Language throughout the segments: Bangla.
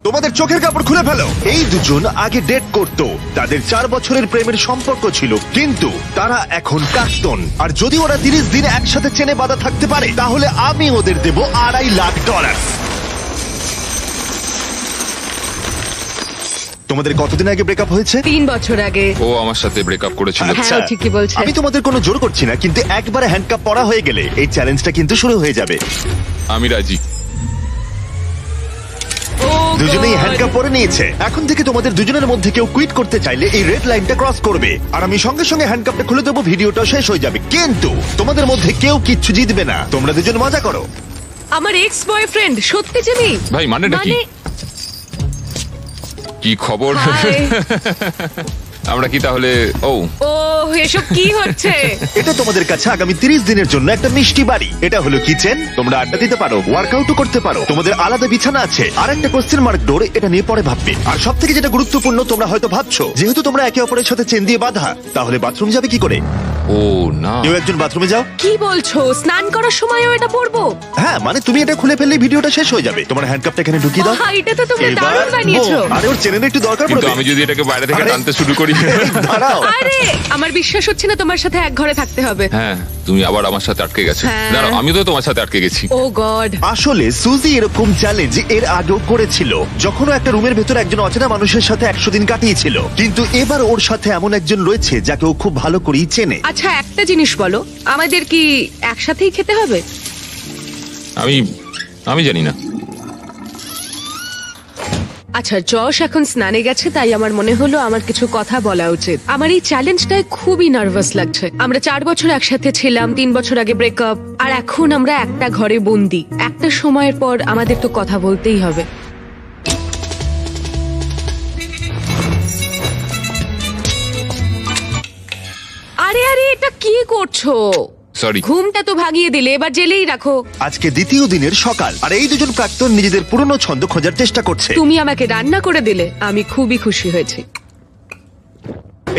তোমাদের চোখের কাপড় খুলে ফেলো। এই দুজন আগে ডেট করতো, তাদের 4 বছরের প্রেমের সম্পর্ক ছিল, কিন্তু তারা এখন প্রাক্তন। আর যদি ওরা 30 দিন একসাথে চেনে বাঁধা থাকতে পারে, তাহলে আমি ওদের দেব $2.5 লাখ। তোমাদের কতদিন আগে ব্রেকআপ হয়েছে? 3 বছর আগে। ও আমার সাথে ব্রেকআপ করেছিল। আচ্ছা, হ্যাঁ, ও ঠিকই বলছে। আমি তোমাদের কোনো জোর করছি না, কিন্তু একবারে হ্যান্ডকাপ পরা হয়ে গেলে এই চ্যালেঞ্জটা কিন্তু শুরু হয়ে যাবে। আমি রাজি। Oh দুজনেই God! হ্যান্ডকাপ পরে নিয়েছে। এখন থেকে তোমাদের দুজনের মধ্যে কেউ কুইট করতে চাইলে এই রেড লাইনটা ক্রস করবে, আর আমি সঙ্গে সঙ্গে হ্যান্ডকাপটা খুলে দেবো, ভিডিওটা শেষ হয়ে যাবে। কিন্তু তোমাদের মধ্যে কেউ কিচ্ছু জিতবে না, তোমরা দুজন মজা করো। আমার এক্স বয়ফ্রেন্ড সত্যি জিমি। ভাই, মানেটা কি? কি খবর? হাই। আমরা কি তাহলে? ও ও এসব কি হচ্ছে? এটা তোমাদের কাছে আগামী 30 দিনের জন্য একটা মিষ্টি বাড়ি। এটা হলো কিচেন, তোমরা আড্ডা দিতে পারো, ওয়ার্কআউটও করতে পারো, তোমাদের আলাদা বিছানা আছে, আর একটা কোশ্চেন মার্ক ডোর, এটা নিয়ে পরে ভাববে। আর সব থেকে যেটা গুরুত্বপূর্ণ, তোমরা হয়তো ভাবছো যেহেতু তোমরা একে অপরের সাথে চেন দিয়ে বাঁধা, তাহলে বাথরুম যাবে কি করে? ও না, কেউ একজন বাথরুমে যাও। কি বলছো? স্নান করার সময়ও এটা পরবো? হ্যাঁ, মানে তুমি এটা খুলে ফেললে ভিডিওটা শেষ হয়ে যাবে। তোমার হ্যান্ডকাপটা এখানে ঢুকিয়ে দাও। বাহ, এটা তো তোমরা এবার দারুণ বানিয়েছো। boom! আরে ওর চেনের একটু দরকার কিন্তু পড়বে। আমি যদি এটাকে বাইরে থেকে আরে- টানতে শুরু করি। দাঁড়াও। আরে আমার বিশ্বাস হচ্ছে না তোমার সাথে এক ঘরে থাকতে হবে। হ্যাঁ, তুমি আবার আমার সাথে আটকে গেছো। হ্যাঁ। দাঁড়াও, আমি তো তোমার সাথে আটকে গেছি। ও গড। আসলে সুজি এরকম চ্যালেঞ্জ এর আগেও করেছিল, যখন ও একটা রুমের ভেতর একজন অচেনা মানুষের সাথে 100 দিন কাটিয়েছিল। কিন্তু এবার ওর সাথে এমন একজন রয়েছে যাকে ও খুব ভালো করেই চেনে। আচ্ছা একটা জিনিস বলো, আমাদের কি একসাথেই খেতে হবে? আমি জানি না। আচ্ছা, যশ এখন স্নানে গেছে, তাই আমার মনে হলো আমার কিছু কথা বলা উচিত। আমার এই চ্যালেঞ্জটায় খুবই নার্ভাস লাগছে। আমরা 4 বছর একসাথে ছিলাম, 3 বছর আগে ব্রেকআপ, আর এখন আমরা একটা ঘরে বন্দি। একটা সময়ের পর আমাদের তো কথা বলতেই হবে। আরে আরে, এটা কি করছো? সরি। ঘুমটা তো ভাগিয়ে দিলে, এবার জেলেই রাখো। আজকে দ্বিতীয় দিনের সকাল, আর এই দুজন প্রাক্তন নিজেদের পুরনো ছন্দ খোঁজার চেষ্টা করছে। তুমি আমাকে রান্না করে দিলে, আমি খুবই খুশি হয়েছি।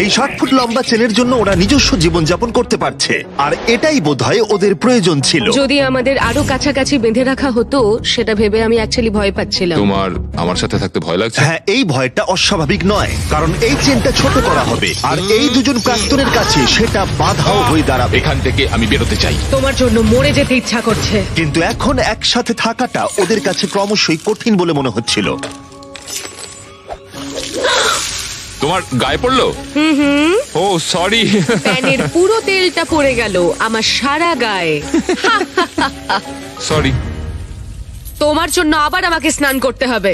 এই 60 ফুট লম্বা চেনের জন্য ওরা নিজস্ব জীবনযাপন করতে পারছে, আর এটাই বোধহয় ওদের প্রয়োজন ছিল। যদি আমাদের আরো কাছাকাছি বেঁধে রাখা হতো, সেটা ভেবে আমি অ্যাকচুয়ালি ভয় পাচ্ছিলাম। তোমার আমার সাথে থাকতে ভয় লাগছে? হ্যাঁ, এই ভয়টা অস্বাভাবিক নয়, কারণ এই চেনটা ছোট করা হবে, আর এই দুজন প্রাক্তনের কাছে সেটা বাধাও হয়ে দাঁড়াবে। এখান থেকে আমি বেরোতে চাই। তোমার জন্য মরে যেতে ইচ্ছা করছে। কিন্তু এখন একসাথে থাকাটা ওদের কাছে ক্রমশই কঠিন বলে মনে হচ্ছিল। তোমার গায়ে পড়লো? ও সরি। প্যানের পুরো তেলটা পড়ে গেল আমার সারা গায়ে। সরি। তোমার জন্য আবার আমাকে স্নান করতে হবে।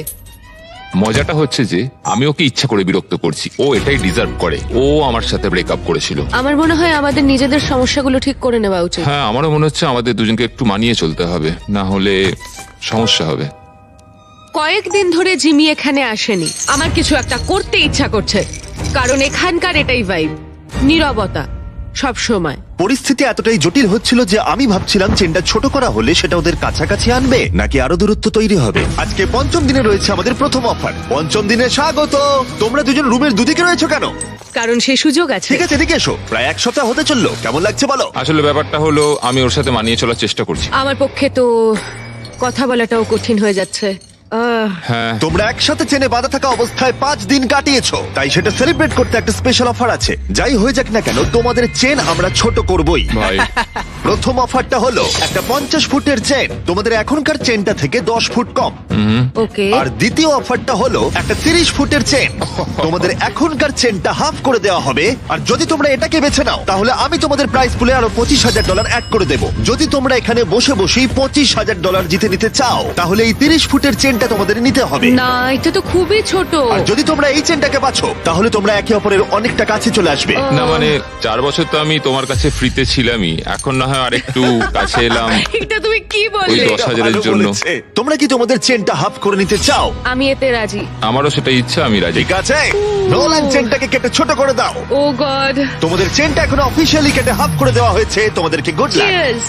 মজাটা হচ্ছে যে আমি ওকে ইচ্ছা করে বিরক্ত করছি। ও এটাই ডিজার্ভ করে। ও আমার সাথে ব্রেকআপ করেছিল। আমার মনে হয় আমাদের নিজেদের সমস্যাগুলো ঠিক করে নেওয়া উচিত। হ্যাঁ, আমারও মনে হচ্ছে আমাদের দুজনকে একটু মানিয়ে চলতে হবে, না হলে সমস্যা হবে। কয়েকদিন ধরে জিমি এখানে আসেনি। আমার কিছু একটা করতে ইচ্ছা করছে, কারণ এখানকার এটাই ভাইব, নীরবতা সব সময়। পরিস্থিতি এতটাই জটিল হচ্ছিল যে আমি ভাবছিলাম চেনটা ছোট করা হলে সেটা ওদের কাছাকাছি আনবে, নাকি আরো দূরত্ব তৈরি হবে। আজকে 5ম দিনে রয়েছে আমাদের প্রথম অফার। 5ম দিনে স্বাগত। তোমরা দুজন রুমের দুদিকে রয়েছো কেন? কারণ সেই সুযোগ আছে। ঠিক আছে, এদিকে এসো। প্রায় 1 সপ্তাহ হতে চললো, কেমন লাগছে বলো? আসলে ব্যাপারটা হলো আমি ওর সাথে মানিয়ে চলার চেষ্টা করছি। আমার পক্ষে তো কথা বলাটাও কঠিন হয়ে যাচ্ছে। হ্যাঁ, তোমরা একসাথে চেনে বাঁধা থাকা অবস্থায় 5 দিন কাটিয়েছো, তাই সেটা সেলিব্রেট করতে একটা স্পেশাল অফার আছে। যাই হয়ে যাক না কেন, তোমাদের চেন আমরা ছোট করবই। ভাই। প্রথম অফারটা হলো একটা 50 ফুটের চেন, তোমাদের এখনকার চেনটা থেকে 10 ফুট কম। ওকে। আর দ্বিতীয় অফারটা হলো একটা 30 ফুটের চেন, তোমাদের এখনকার চেনটা হাফ করে দেওয়া হবে। আর যদি তোমরা এটাকে বেছে নাও, তাহলে আমি তোমাদের প্রাইস পুলে আরো $25,000 অ্যাড করে দেবো। যদি তোমরা এখানে বসে বসেই $25,000 জিতে নিতে চাও, তাহলে এই 30 ফুটের চেনটা তোমাদের নিতে হবে। না, এটা তো খুবই ছোট। আর যদি তোমরা এই চেনটাকে বাছো, তাহলে তোমরা একে অপরের অনেকটা কাছে চলে আসবে। না মানে 4 বছর তো আমি তোমার কাছে ফ্রিতে ছিলামই, এখন না হয় আরেকটু কাছে এলাম। এটা তুমি কি ওই বললে? 10,000-এর ভালো জন্য। বলেছে। তোমরা কি তোমাদের চেনটা হাফ করে নিতে চাও? আমি এতে রাজি। আমারও সেটা ইচ্ছা, আমি রাজি। ঠিক আছে, নোলান চেনটাকে কেটে ছোট করে দাও। ও গড। তোমাদের চেনটা এখন অফিসিয়ালি কেটে হাফ করে দেওয়া হয়েছে। তোমাদেরকে গুড লাক। চিয়ার্স।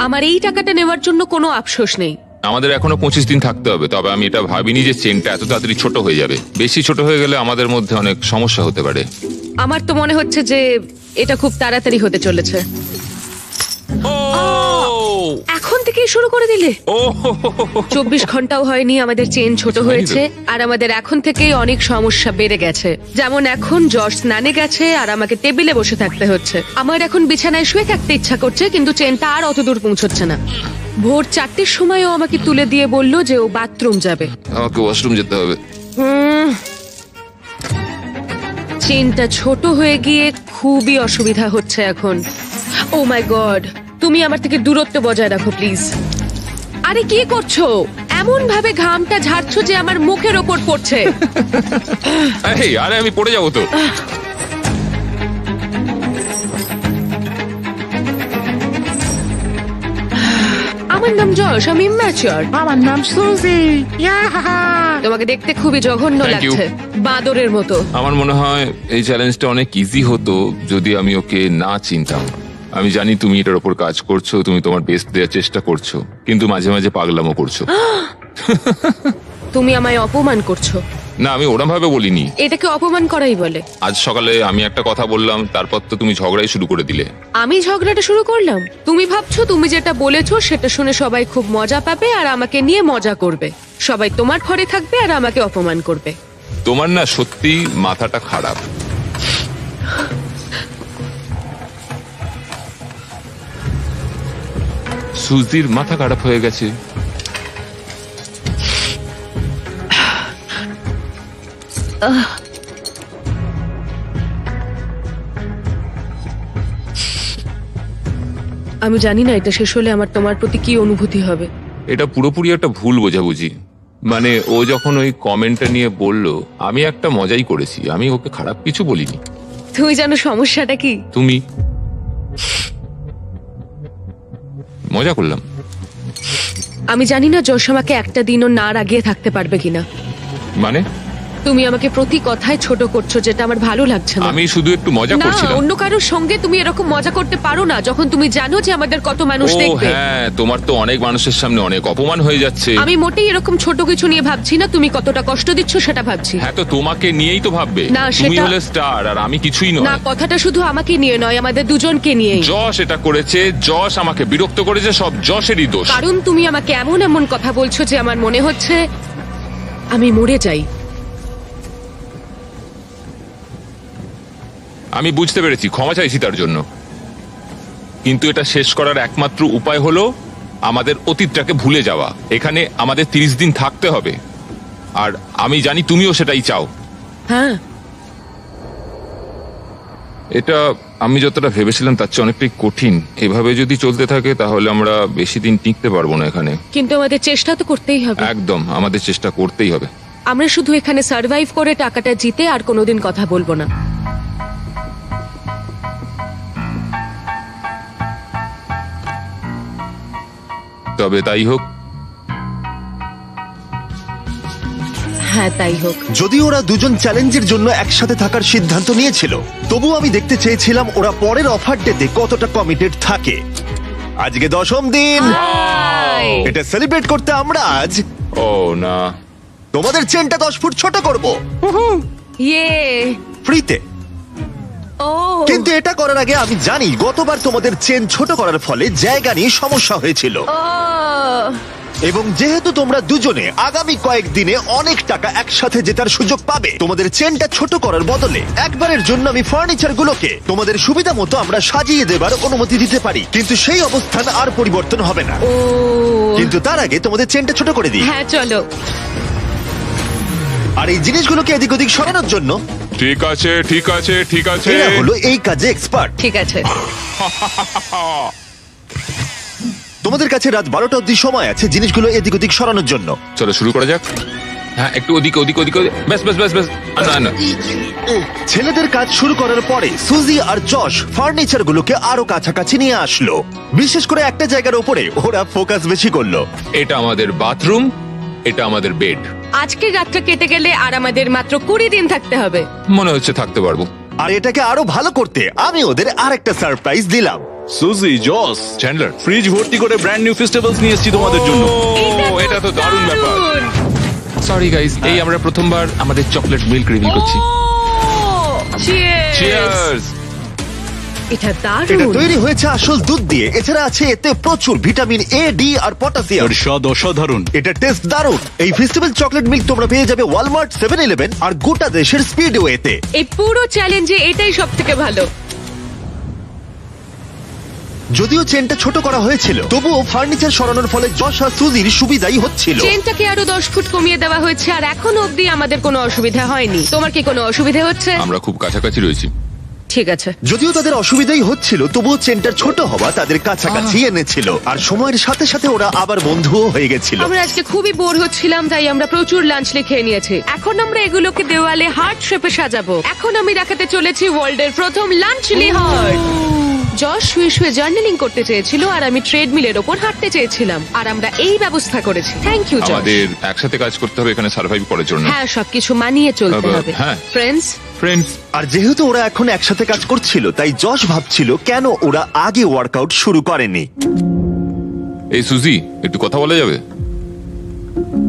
আমার এই টাকাটা নেওয়ার জন্য কোনো আফসোস নেই। আমাদের এখনো 25 দিন থাকতে হবে, তবে আমি এটা ভাবিনি যে চেনটা এত তাড়াতাড়ি ছোট হয়ে যাবে। বেশি ছোট হয়ে গেলে আমাদের মধ্যে অনেক সমস্যা হতে পারে। আমার তো মনে হচ্ছে যে এটা খুব তাড়াতাড়ি হতে চলেছে। এখন থেকেই শুরু করে দিলে? ও 24 ঘন্টাও হয়নি আমাদের চেন ছোট হয়েছে, আর আমাদের এখন থেকেই অনেক সমস্যা বেড়ে গেছে। যেমন এখন জর্জ স্নানে গেছে আর আমাকে টেবিলে বসে থাকতে হচ্ছে। আমার এখন বিছানায় শুয়ে থাকতে ইচ্ছা করছে, কিন্তু চেনটা আর অত দূর পৌঁছচ্ছে না। ভোর 4টের সময়ও আমাকে তুলে দিয়ে বলল যে ও বাথরুম যাবে। আমাকে ওয়াশরুম যেতে হবে। চেনটা ছোট হয়ে গিয়ে খুবই অসুবিধা হচ্ছে এখন। ও মাই গড, তুমি আমার থেকে দূরত্ব বজায় রাখো প্লিজ। আরে কি করছো? এমন ভাবে ঘামটা ঝাড়ছো যে আমার মুখের ওপর পড়ছে। এই, আরে আমি পড়ে যাবো তো। আমার নাম যশ, আমি ইম্যাচিওর। আমার নাম সুজি। ইয়াহা! তোমাকে দেখতে খুবই জঘন্য Thank you. লাগছে, বাঁদরের মতো। আমার মনে হয় এই চ্যালেঞ্জটা অনেক ইজি হতো যদি আমি ওকে না চিনতাম। আমি জানি তুমি এটার উপর কাজ করছো, তুমি তোমার বেস্ট দেওয়ার চেষ্টা করছো, কিন্তু মাঝে মাঝে পাগলামো করছো। তুমি আমায় অপমান করছো। না, আমি ওরম ভাবে বলিনি। এটাকে অপমান করাই বলে। আজ সকালে আমি একটা কথা বললাম, তারপর তো তুমি ঝগড়াই শুরু করে দিলে। আমি ঝগড়াটা শুরু করলাম? তুমি ভাবছো তুমি যেটা বলেছো সেটা শুনে সবাই খুব মজা পাবে আর আমাকে নিয়ে মজা করবে। সবাই তোমার ঘরে থাকবে আর আমাকে অপমান করবে। তোমার না সত্যি মাথাটা খারাপ। সুজির মাথা খারাপ হয়ে গেছে। আমি জানি না এটা শেষ হলে আমার তোমার প্রতি কি অনুভূতি হবে। এটা পুরোপুরি একটা ভুল বোঝাবুঝি। মানে ও যখন ওই কমেন্টটা নিয়ে বললো, আমি একটা মজাই করেছি, আমি ওকে খারাপ কিছু বলিনি। তুমি জানো সমস্যাটা কি? তুমি মজা করলাম। আমি জানি না যশ আমাকে একটা দিনও না রাগিয়ে থাকতে পারবে কিনা। মানে তুমি আমাকে প্রতি কথায় ছোট করছো, যেটা আমার ভালো লাগছে না। আমি শুধু একটু মজা না, করছিলাম। অন্য কারোর সঙ্গে তুমি এরকম মজা করতে পারো না যখন তুমি জানো যে আমাদের কত মানুষ ও দেখবে। হ্যাঁ, তোমার তো অনেক মানুষের সামনে অনেক অপমান হয়ে যাচ্ছে। আমি মোটেই এরকম ছোট কিছু নিয়ে ভাবছি না, তুমি কতটা কষ্ট দিচ্ছ সেটা ভাবছি। হ্যাঁ, তো তোমাকে নিয়েই তো ভাববে। না, তুমি সেটা- হলে স্টার আর আমি কিছুই না, নয়। কথাটা শুধু আমাকে নিয়ে নয়, আমাদের দুজনকে নিয়ে। যশ এটা করেছে, যশ আমাকে বিরক্ত করেছে, সব যশেরই দোষ। কারণ তুমি আমাকে এমন এমন কথা বলছো যে আমার মনে হচ্ছে আমি মরে যাই। আমি বুঝতে পেরেছি, ক্ষমা চাইছি তার জন্য। কিন্তু এটা শেষ করার একমাত্র উপায় হলো আমাদের অতীতটাকে ভুলে যাওয়া। এখানে আমাদের 30 দিন থাকতে হবে, আর আমি জানি তুমিও সেটাই চাও। হ্যাঁ, এটা আমি যতটা ভেবেছিলাম তার চেয়ে অনেকটাই কঠিন। এভাবে যদি চলতে থাকে তাহলে আমরা বেশি দিন টিকতে পারবো না এখানে। কিন্তু আমাদের চেষ্টা তো করতেই হবে। একদম, আমাদের চেষ্টা করতেই হবে। আমরা শুধু এখানে সার্ভাইভ করে টাকাটা জিতে আর কোনোদিন কথা বলবো না। তবে তাই হোক। হ্যাঁ, তাই হোক। যদি ওরা দুজন চ্যালেঞ্জের জন্য একসাথে থাকার সিদ্ধান্ত নিয়েছিল, তবু আমি দেখতে চেয়েছিলাম ওরা পরের অফার ডেতে কতটা কমিটেড থাকে। আজকে 10ম দিন। হাই! এটা সেলিব্রেট করতে আমরা আজ ও না, তোমাদের চেনটা 10 ফুট ছোট করব ইয়ে! ফ্রিতে। ও! কিন্তু এটা করার আগে আমি জানি গতবার তোমাদের চেন ছোট করার ফলে জায়গা নিয়ে সমস্যা হয়েছিল, ও! এবং যেহেতু তোমরা দুজনে আগামী কয়েকদিনে অনেক টাকা একসাথে জেতার সুযোগ পাবে, তোমাদের চেনটা ছোট করার বদলে একবারের জন্য আমি ফার্নিচার গুলোকে তোমাদের সুবিধা মতো আমরা সাজিয়ে দেবার অনুমতি দিতে পারি। কিন্তু সেই অবস্থান আর পরিবর্তন হবে না। ও! কিন্তু তার আগে তোমাদের চেনটা ছোট করে দিই। হ্যাঁ, চলো। আর এই জিনিসগুলোকে এদিক ওদিক সরানোর জন্য ঠিক আছে ঠিক আছে ঠিক আছে। এরা হলো এই কাজে এক্সপার্ট। ঠিক আছে। তোমাদের কাছে রাত 12টা অব্দি সময় আছে জিনিসগুলো এদিক ওদিক সরানোর জন্য। চলো শুরু করা যাক। হ্যাঁ, একটু ওদিকে ওদিকে ওদিকে ওদিকে। ব্যাস ব্যাস ব্যাস ব্যাস। না না, ছেলেদের কাজ শুরু করার পরে সুজি আর যশ ফার্নিচার গুলোকে আরো কাছাকাছি নিয়ে আসলো। বিশেষ করে একটা জায়গার উপরে ওরা ফোকাস বেশি করলো। এটা আমাদের বাথরুম, এটা আমাদের বেড। আজকের রাতটা কেটে গেলে আর আমাদের মাত্র 20 দিন থাকতে হবে। মনে হচ্ছে থাকতে পারবো। আর এটাকে আরো ভালো করতে আমি ওদের আরেকটা সারপ্রাইজ দিলাম। সুজি, জস, চ্যান্ডলার, ফ্রিজ ভর্তি করে ব্র্যান্ড নিউ ফেস্টিভ্যালস নিয়ে এসেছি তোমাদের জন্য। এটা তো দারুণ ব্যাপার। সরি গাইস, এই আমরা প্রথমবার আমাদের চকলেট মিল্ক রিভিল করছি। চিয়ার্স! চিয়ার্স। এটা এটা দারুণ। তৈরি হয়েছে আসল দুধ দিয়ে, এছাড়া আছে এতে প্রচুর ভিটামিন এ, ডি আর পটাশিয়াম। এর স্বাদ অসাধারণ। এটা টেস্ট দারুণ। এই ফেস্টিভ্যাল চকলেট মিল্ক তোমরা পেয়ে যাবে ওয়ালমার্ট, 7-Eleven আর গোটা দেশের স্পিডওয়েতে। এই পুরো চ্যালেঞ্জে এটাই সব থেকে ভালো। যদিও চেনটা ছোট করা হয়েছিল, তবুও ফার্নিচার সরানোর ফলে যশ আর সুজির সুবিধাই হচ্ছিল। চেনটাকে আরো 10 ফুট কমিয়ে দেওয়া হয়েছে আর এখনো অবধি আমাদের কোনো অসুবিধা হয়নি। তোমার কি কোনো অসুবিধা হচ্ছে? আমরা খুব কাছাকাছি রয়েছি। ঠিক আছে। যদিও তাদের অসুবিধাই হচ্ছিল, তবুও চেনটার ছোট হওয়া তাদের কাছাকাছি এনেছিল, আর সময়ের সাথে সাথে ওরা আবার বন্ধুও হয়ে গেছিল। আমরা আজকে খুবই বোর হচ্ছিলাম, তাই আমরা প্রচুর লাঞ্চ খেয়ে নিয়েছি। এখন আমরা এগুলোকে দেওয়ালে হার্ট শেপে সাজাবো। এখন আমি দেখাতে চলেছি ওয়ার্ল্ডের প্রথম লাঞ্চলি হার্ট। যশ শুয়ে শুয়ে জার্নালিং করতে চেয়েছিল আর আমি ট্রেডমিলের ওপর হাঁটতে চেয়েছিলাম, আর আমরা এই ব্যবস্থা করেছি। থ্যাংক ইউ যশ। আমাদের একসাথে কাজ করতে হবে এখানে সার্ভাইভ করার জন্য। হ্যাঁ, সবকিছু মানিয়ে চলতে হবে। হ্যাঁ। ফ্রেন্ডস, ফ্রেন্ডস, আর যেহেতু ওরা এখন একসাথে কাজ করছিল, তাই যশ ভাবছিল কেন ওরা আগে ওয়ার্কআউট শুরু করেনি। এই সুজি, একটু কথা বলা যাবে?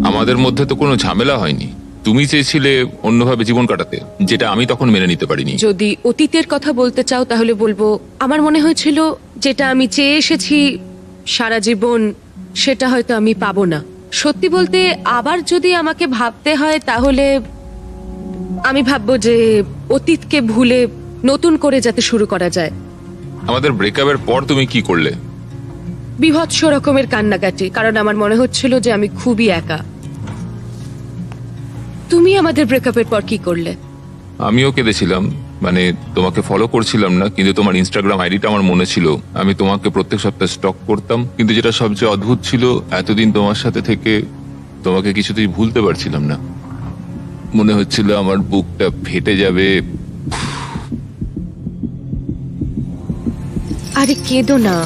আমাদের মধ্যে তো কোনো ঝামেলা হয়নি। তুমি চেয়েছিলে অন্যভাবে জীবন কাটাতে, যেটা আমি তখন মেনে নিতে পারিনি। যদি অতীতের কথা বলতে চাও তাহলে বলবো আমার মনে হয়েছিল যেটা আমি চেয়ে এসেছি সারা জীবন, সেটা হয়তো আমি পাবো না। সত্যি বলতে আবার যদি আমাকে ভাবতে হয় তাহলে আমি ভাববো যে অতীতকে ভুলে নতুন করে যাতে শুরু করা যায়। আমাদের ব্রেকআপের পর তুমি কি করলে? বীভৎস রকমের কান্নাকাটি, কারণ আমার মনে হচ্ছিল যে আমি খুবই একা। তুমি আমাদের ব্রেকআপের পর কি করলে? আমিও কেঁদেছিলাম, মানে তোমাকে ফলো করছিলাম না, কিন্তু তোমার ইনস্টাগ্রাম আইডিটা আমার মনে ছিল। আমি তোমাকে প্রত্যেক সপ্তাহে স্টক করতাম, কিন্তু যেটা সবচেয়ে অদ্ভুত ছিল, এতদিন তোমার সাথে থেকে তোমাকে কিছুতেই ভুলতে পারছিলাম না। মনে হচ্ছিল আমার বুকটা ফেটে যাবে। আরে কেঁদো না।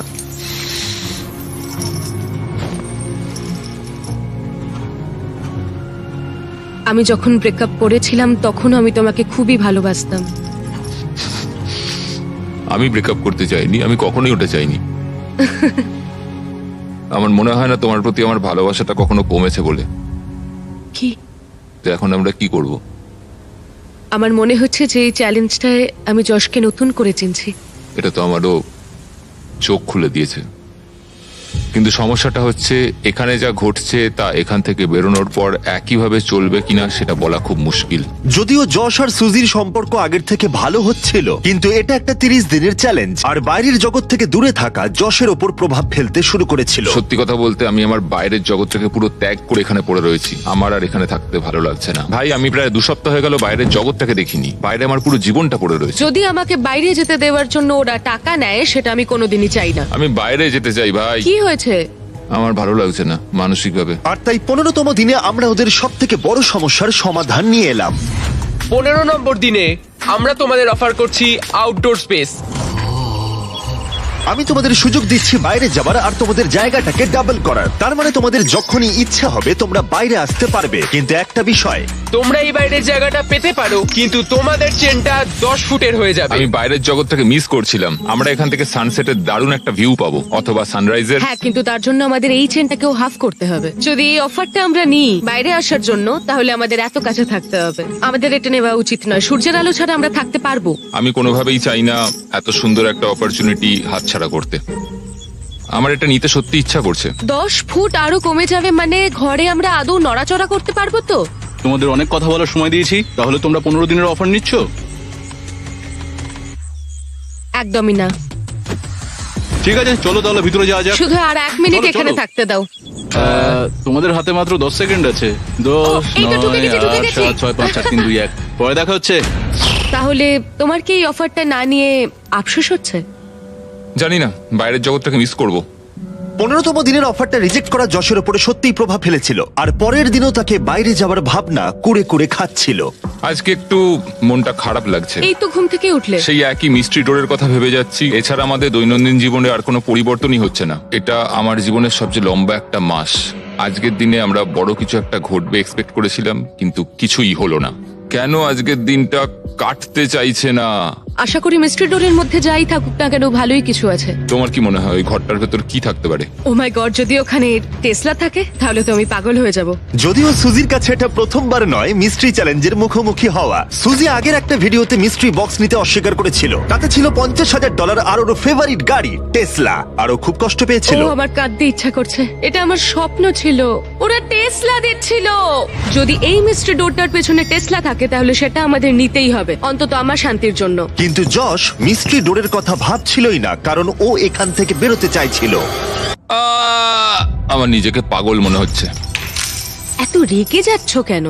আমি যখন ব্রেকআপ করেছিলাম তখন আমি তোমাকে খুবই ভালোবাসতাম। আমি ব্রেকআপ করতে চাইনি, আমি কখনোই ওটা চাইনি। আমার মনে হয় না তোমার প্রতি আমার ভালোবাসাটা কখনো কমেছে বলে। কি? তো এখন আমরা কি করব? আমার মনে হচ্ছে যে এই চ্যালেঞ্জটায় আমি যশকে নতুন করে চিনছি। এটা তো আমারও চোখ খুলে দিয়েছে, কিন্তু সমস্যাটা হচ্ছে এখানে যা ঘটছে তা এখান থেকে বেরোনোর পর একইভাবে চলবে কিনা সেটা বলা খুব মুশকিল। যদিও যশ আর সুজির সম্পর্ক আগের থেকে ভালো হচ্ছিল, কিন্তু এটা একটা 30 দিনের চ্যালেঞ্জ, আর বাইরের জগৎ থেকে দূরে থাকা যশের ওপর প্রভাব ফেলতে শুরু করেছিল। সত্যি কথা বলতে আমি আমার বাইরের জগৎটাকে পুরো ত্যাগ করে এখানে পড়ে রয়েছি। আমার আর এখানে থাকতে ভালো লাগছে না। ভাই, আমি প্রায় 2 সপ্তাহ হয়ে গেল বাইরের জগৎটাকে দেখিনি। বাইরে আমার পুরো জীবনটা পড়ে রয়েছে। যদি আমাকে বাইরে যেতে দেওয়ার জন্য ওরা টাকা নেয় সেটা আমি কোনোদিনই চাই না। আমি বাইরে যেতে চাই ভাই। কি হয়েছে? আমার ভালো লাগছে না মানসিকভাবে। আর তাই 15তম দিনে আমরা ওদের সব থেকে বড় সমস্যার সমাধান নিয়ে এলাম। 15 নম্বর দিনে আমরা তোমাদের অফার করছি আউটডোর স্পেস। আমি তোমাদের সুযোগ দিচ্ছি বাইরে যাবার আর তোমাদের জায়গাটাকে ডাবল করার। তার মানে তোমাদের যখনই ইচ্ছা হবে তোমরা বাইরে আসতে পারবে, কিন্তু একটা বিষয়, তোমরা এই বাইরের জায়গাটা পেতে পারো, কিন্তু তোমাদের চেনটা 10 ফুটের হয়ে যাবে। আমি বাইরের জগৎটাকে মিস করছিলাম। আমরা এখান থেকে সানসেটের দারুণ একটা ভিউ পাবো, অথবা সানরাইজের। হ্যাঁ, কিন্তু তার জন্য আমাদের এই চেনটাকেও হাফ করতে হবে। যদি এই অফারটা আমরা নিই বাইরে আসার জন্য, তাহলে আমাদের এত কাছে থাকতে হবে। আমাদের এটা নেওয়া উচিত নয়। সূর্যের আলো ছাড়া আমরা থাকতে পারবো? আমি কোনোভাবেই চাই না এত সুন্দর একটা অপরচুনিটি হাতছাড়া করতে। আমার এটা নিতে সত্যি ইচ্ছা করছে। 10 ফুট আরো কমে যাবে মানে ঘরে আমরা আদৌ নড়াচড়া করতে পারবো তো? তোমাদের অনেক কথা বলার সময় দিয়েছি, তাহলে তোমরা 15 দিনের অফার নিচ্ছ? একদমই না। ঠিক আছে, চলো তাহলে ভিতরে যাওয়া যাক। শুধু আর 1 মিনিট চলো, এখানে চলো। থাকতে দাও। তোমাদের হাতে মাত্র 10 সেকেন্ড আছে। 10, এই তো ঢুকে 9, গেছি, ঢুকে 8, গেছি। 7, 6, 5, 4, 3, 2, 1। পরে দেখা হচ্ছে। তাহলে তোমার কি এই অফারটা না নিয়ে আফসোস হচ্ছে? জানি না, বাইরের জগৎটাকে মিস করব। 15তম দিনের অফারটা রিজেক্ট করা যশের উপরে সত্যিই প্রভাব ফেলেছিল, আর পরের দিনও তাকে বাইরে যাওয়ার ভাবনা কুড়ে কুড়ে খাচ্ছিল। আজকে একটু মনটা খারাপ লাগছে। এই তো ঘুম থেকে উঠলে। সেই একই মিস্ট্রি ডোরের কথা ভেবে যাচ্ছি। এছাড়া আমাদের দৈনন্দিন জীবনে আর কোনো পরিবর্তনই হচ্ছে না। এটা আমার জীবনের সবচেয়ে লম্বা একটা মাস। আজকের দিনে আমরা বড় কিছু একটা ঘটবে এক্সপেক্ট করেছিলাম, কিন্তু কিছুই হলো না। কেন আজকের দিনটা কাটতে চাইছে না? আশা করি মিস্ট্রি ডোরের মধ্যে যাই থাকুক না কেন ভালোই কিছু আছে। তোমার কি মনে হয় ওই ঘরটার ভেতর কি থাকতে পারে? ও মাই গড, যদি ওখানে টেসলা থাকে তাহলে তো আমি পাগল হয়ে যাব। যদিও সুজির কাছে এটা প্রথমবার নয় মিস্ট্রি চ্যালেঞ্জের মুখোমুখি হওয়া। সুজি আগের একটা ভিডিওতে মিস্ট্রি বক্স নিতে অস্বীকার করেছিল। তাতে ছিল $50,000 আর ওর ফেভারিট গাড়ি টেসলা, আর ও খুব কষ্ট পেয়েছিল। ও আমার কাঁদতে ইচ্ছা করছে। এটা আমার স্বপ্ন ছিল, ওরা টেসলা দিচ্ছিল। যদি এই মিস্ট্রি ডোরটার পেছনে টেসলা থাকে তাহলে সেটা আমাদের নিতেই হবে, অন্তত আমার শান্তির জন্য। কিন্তু যশ মিস্ট্রি ডোরের কথা ভাবছিলই না, কারণ ও এখান থেকে বেরোতে চাইছিল। আমার নিজেকে পাগল মনে হচ্ছে। এত রেগে যাচ্ছ কেন?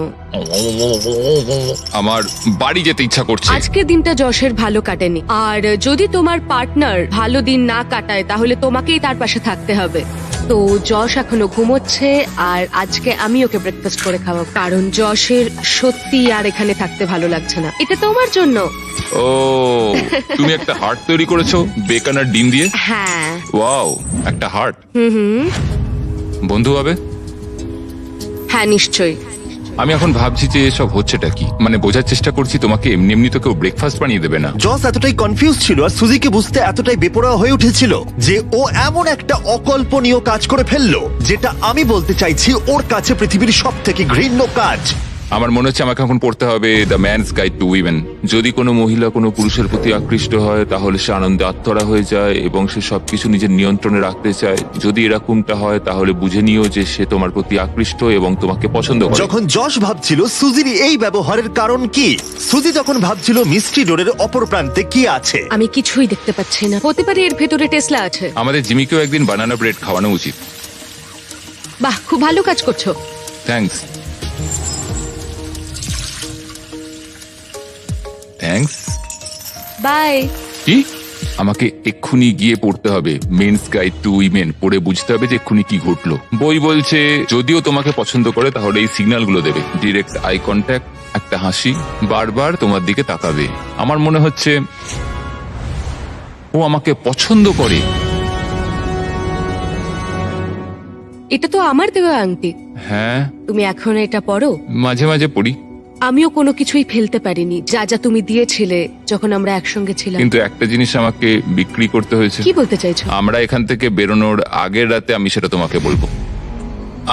আমার বাড়ি যেতে ইচ্ছা করছে। আজকের দিনটা যশের ভালো কাটেনি, আর যদি তোমার পার্টনার ভালো দিন না কাটায় তাহলে তোমাকেই তার পাশে থাকতে হবে। তো যশ এখনো ঘুমোচ্ছে, আর আজকে আমি ওকে ব্রেকফাস্ট করে খাওয়াবো, কারণ যশের সত্যি আর এখানে থাকতে ভালো লাগছে না। এটা তোমার জন্য। ও, তুমি একটা হার্ট তৈরি করেছো বেকন আর ডিম দিয়ে? হ্যাঁ। ওয়াও, একটা হার্ট। বন্ধু হবে? হ্যাঁ নিশ্চয়ই। আমি এখন ভাবছি যে এসব হচ্ছেটা কি, মানে বোঝার চেষ্টা করছি তোমাকে এমনি এমনি তো কেউ ব্রেকফাস্ট বানিয়ে দেবে না। জস এতটাই কনফিউজ ছিল আর সুজিকে বুঝতে এতটাই বেপরোয়া হয়ে উঠেছিল যে ও এমন একটা অকল্পনীয় কাজ করে ফেললো, যেটা আমি বলতে চাইছি ওর কাছে পৃথিবীর সব থেকে ঘৃণ্য কাজ। আমার মনে হচ্ছে আমাকে এখন পড়তে হবে the man's guide to women. যদি কোনো মহিলা কোনো পুরুষের প্রতি আকৃষ্ট হয় তাহলে সে আনন্দে আত্মহারা হয়ে যায় এবং সে সবকিছু নিজের নিয়ন্ত্রণে রাখতে চায়। যদি এরকমটা হয় তাহলে বুঝে নিও যে সে তোমার প্রতি আকৃষ্ট এবং তোমাকে পছন্দ করে। যখন যশ ভাবছিল সুজির এই ব্যবহারের কারণ কি, সুজি যখন ভাবছিল মিস্ট্রি ডোরের অপর প্রান্তে কি আছে। আমি কিছুই দেখতে পাচ্ছি না। হতে পারে এর ভেতরে টেসলা আছে। আমাদের জিমিকেও একদিন বানানা ব্রেড খাওয়ানো উচিত। বাহ, খুব ভালো কাজ করছো। থ্যাঙ্কস। থ্যাঙ্কস। বাই। কি? আমাকে এক্ষুনি গিয়ে পড়তে হবে মেন্স গাইড টু উইমেন, পড়ে বুঝতে হবে যে এক্ষুনি কি ঘটলো। বই বলছে যদিও তোমাকে পছন্দ করে তাহলে এই সিগন্যালগুলো দেবে: ডিরেক্ট আই কন্ট্যাক্ট, একটা হাসি, বারবার তোমার দিকে তাকাবে। আমার মনে হচ্ছে ও আমাকে পছন্দ করে। এটা তো আমার দেওয়া আংটি। হ্যাঁ, তুমি এখন এটা পরো? মাঝে মাঝে পড়ি। আমিও কোনো কিছুই ফেলতে পারিনি যা যা তুমি দিয়েছিলে যখন আমরা একসঙ্গে ছিলাম। কিন্তু একটা জিনিস আমাকে বিক্রি করতে হয়েছে। কি বলতে চাইছো? আমরা এখান থেকে বেরোনোর আগের রাতে আমি সেটা তোমাকে বলবো।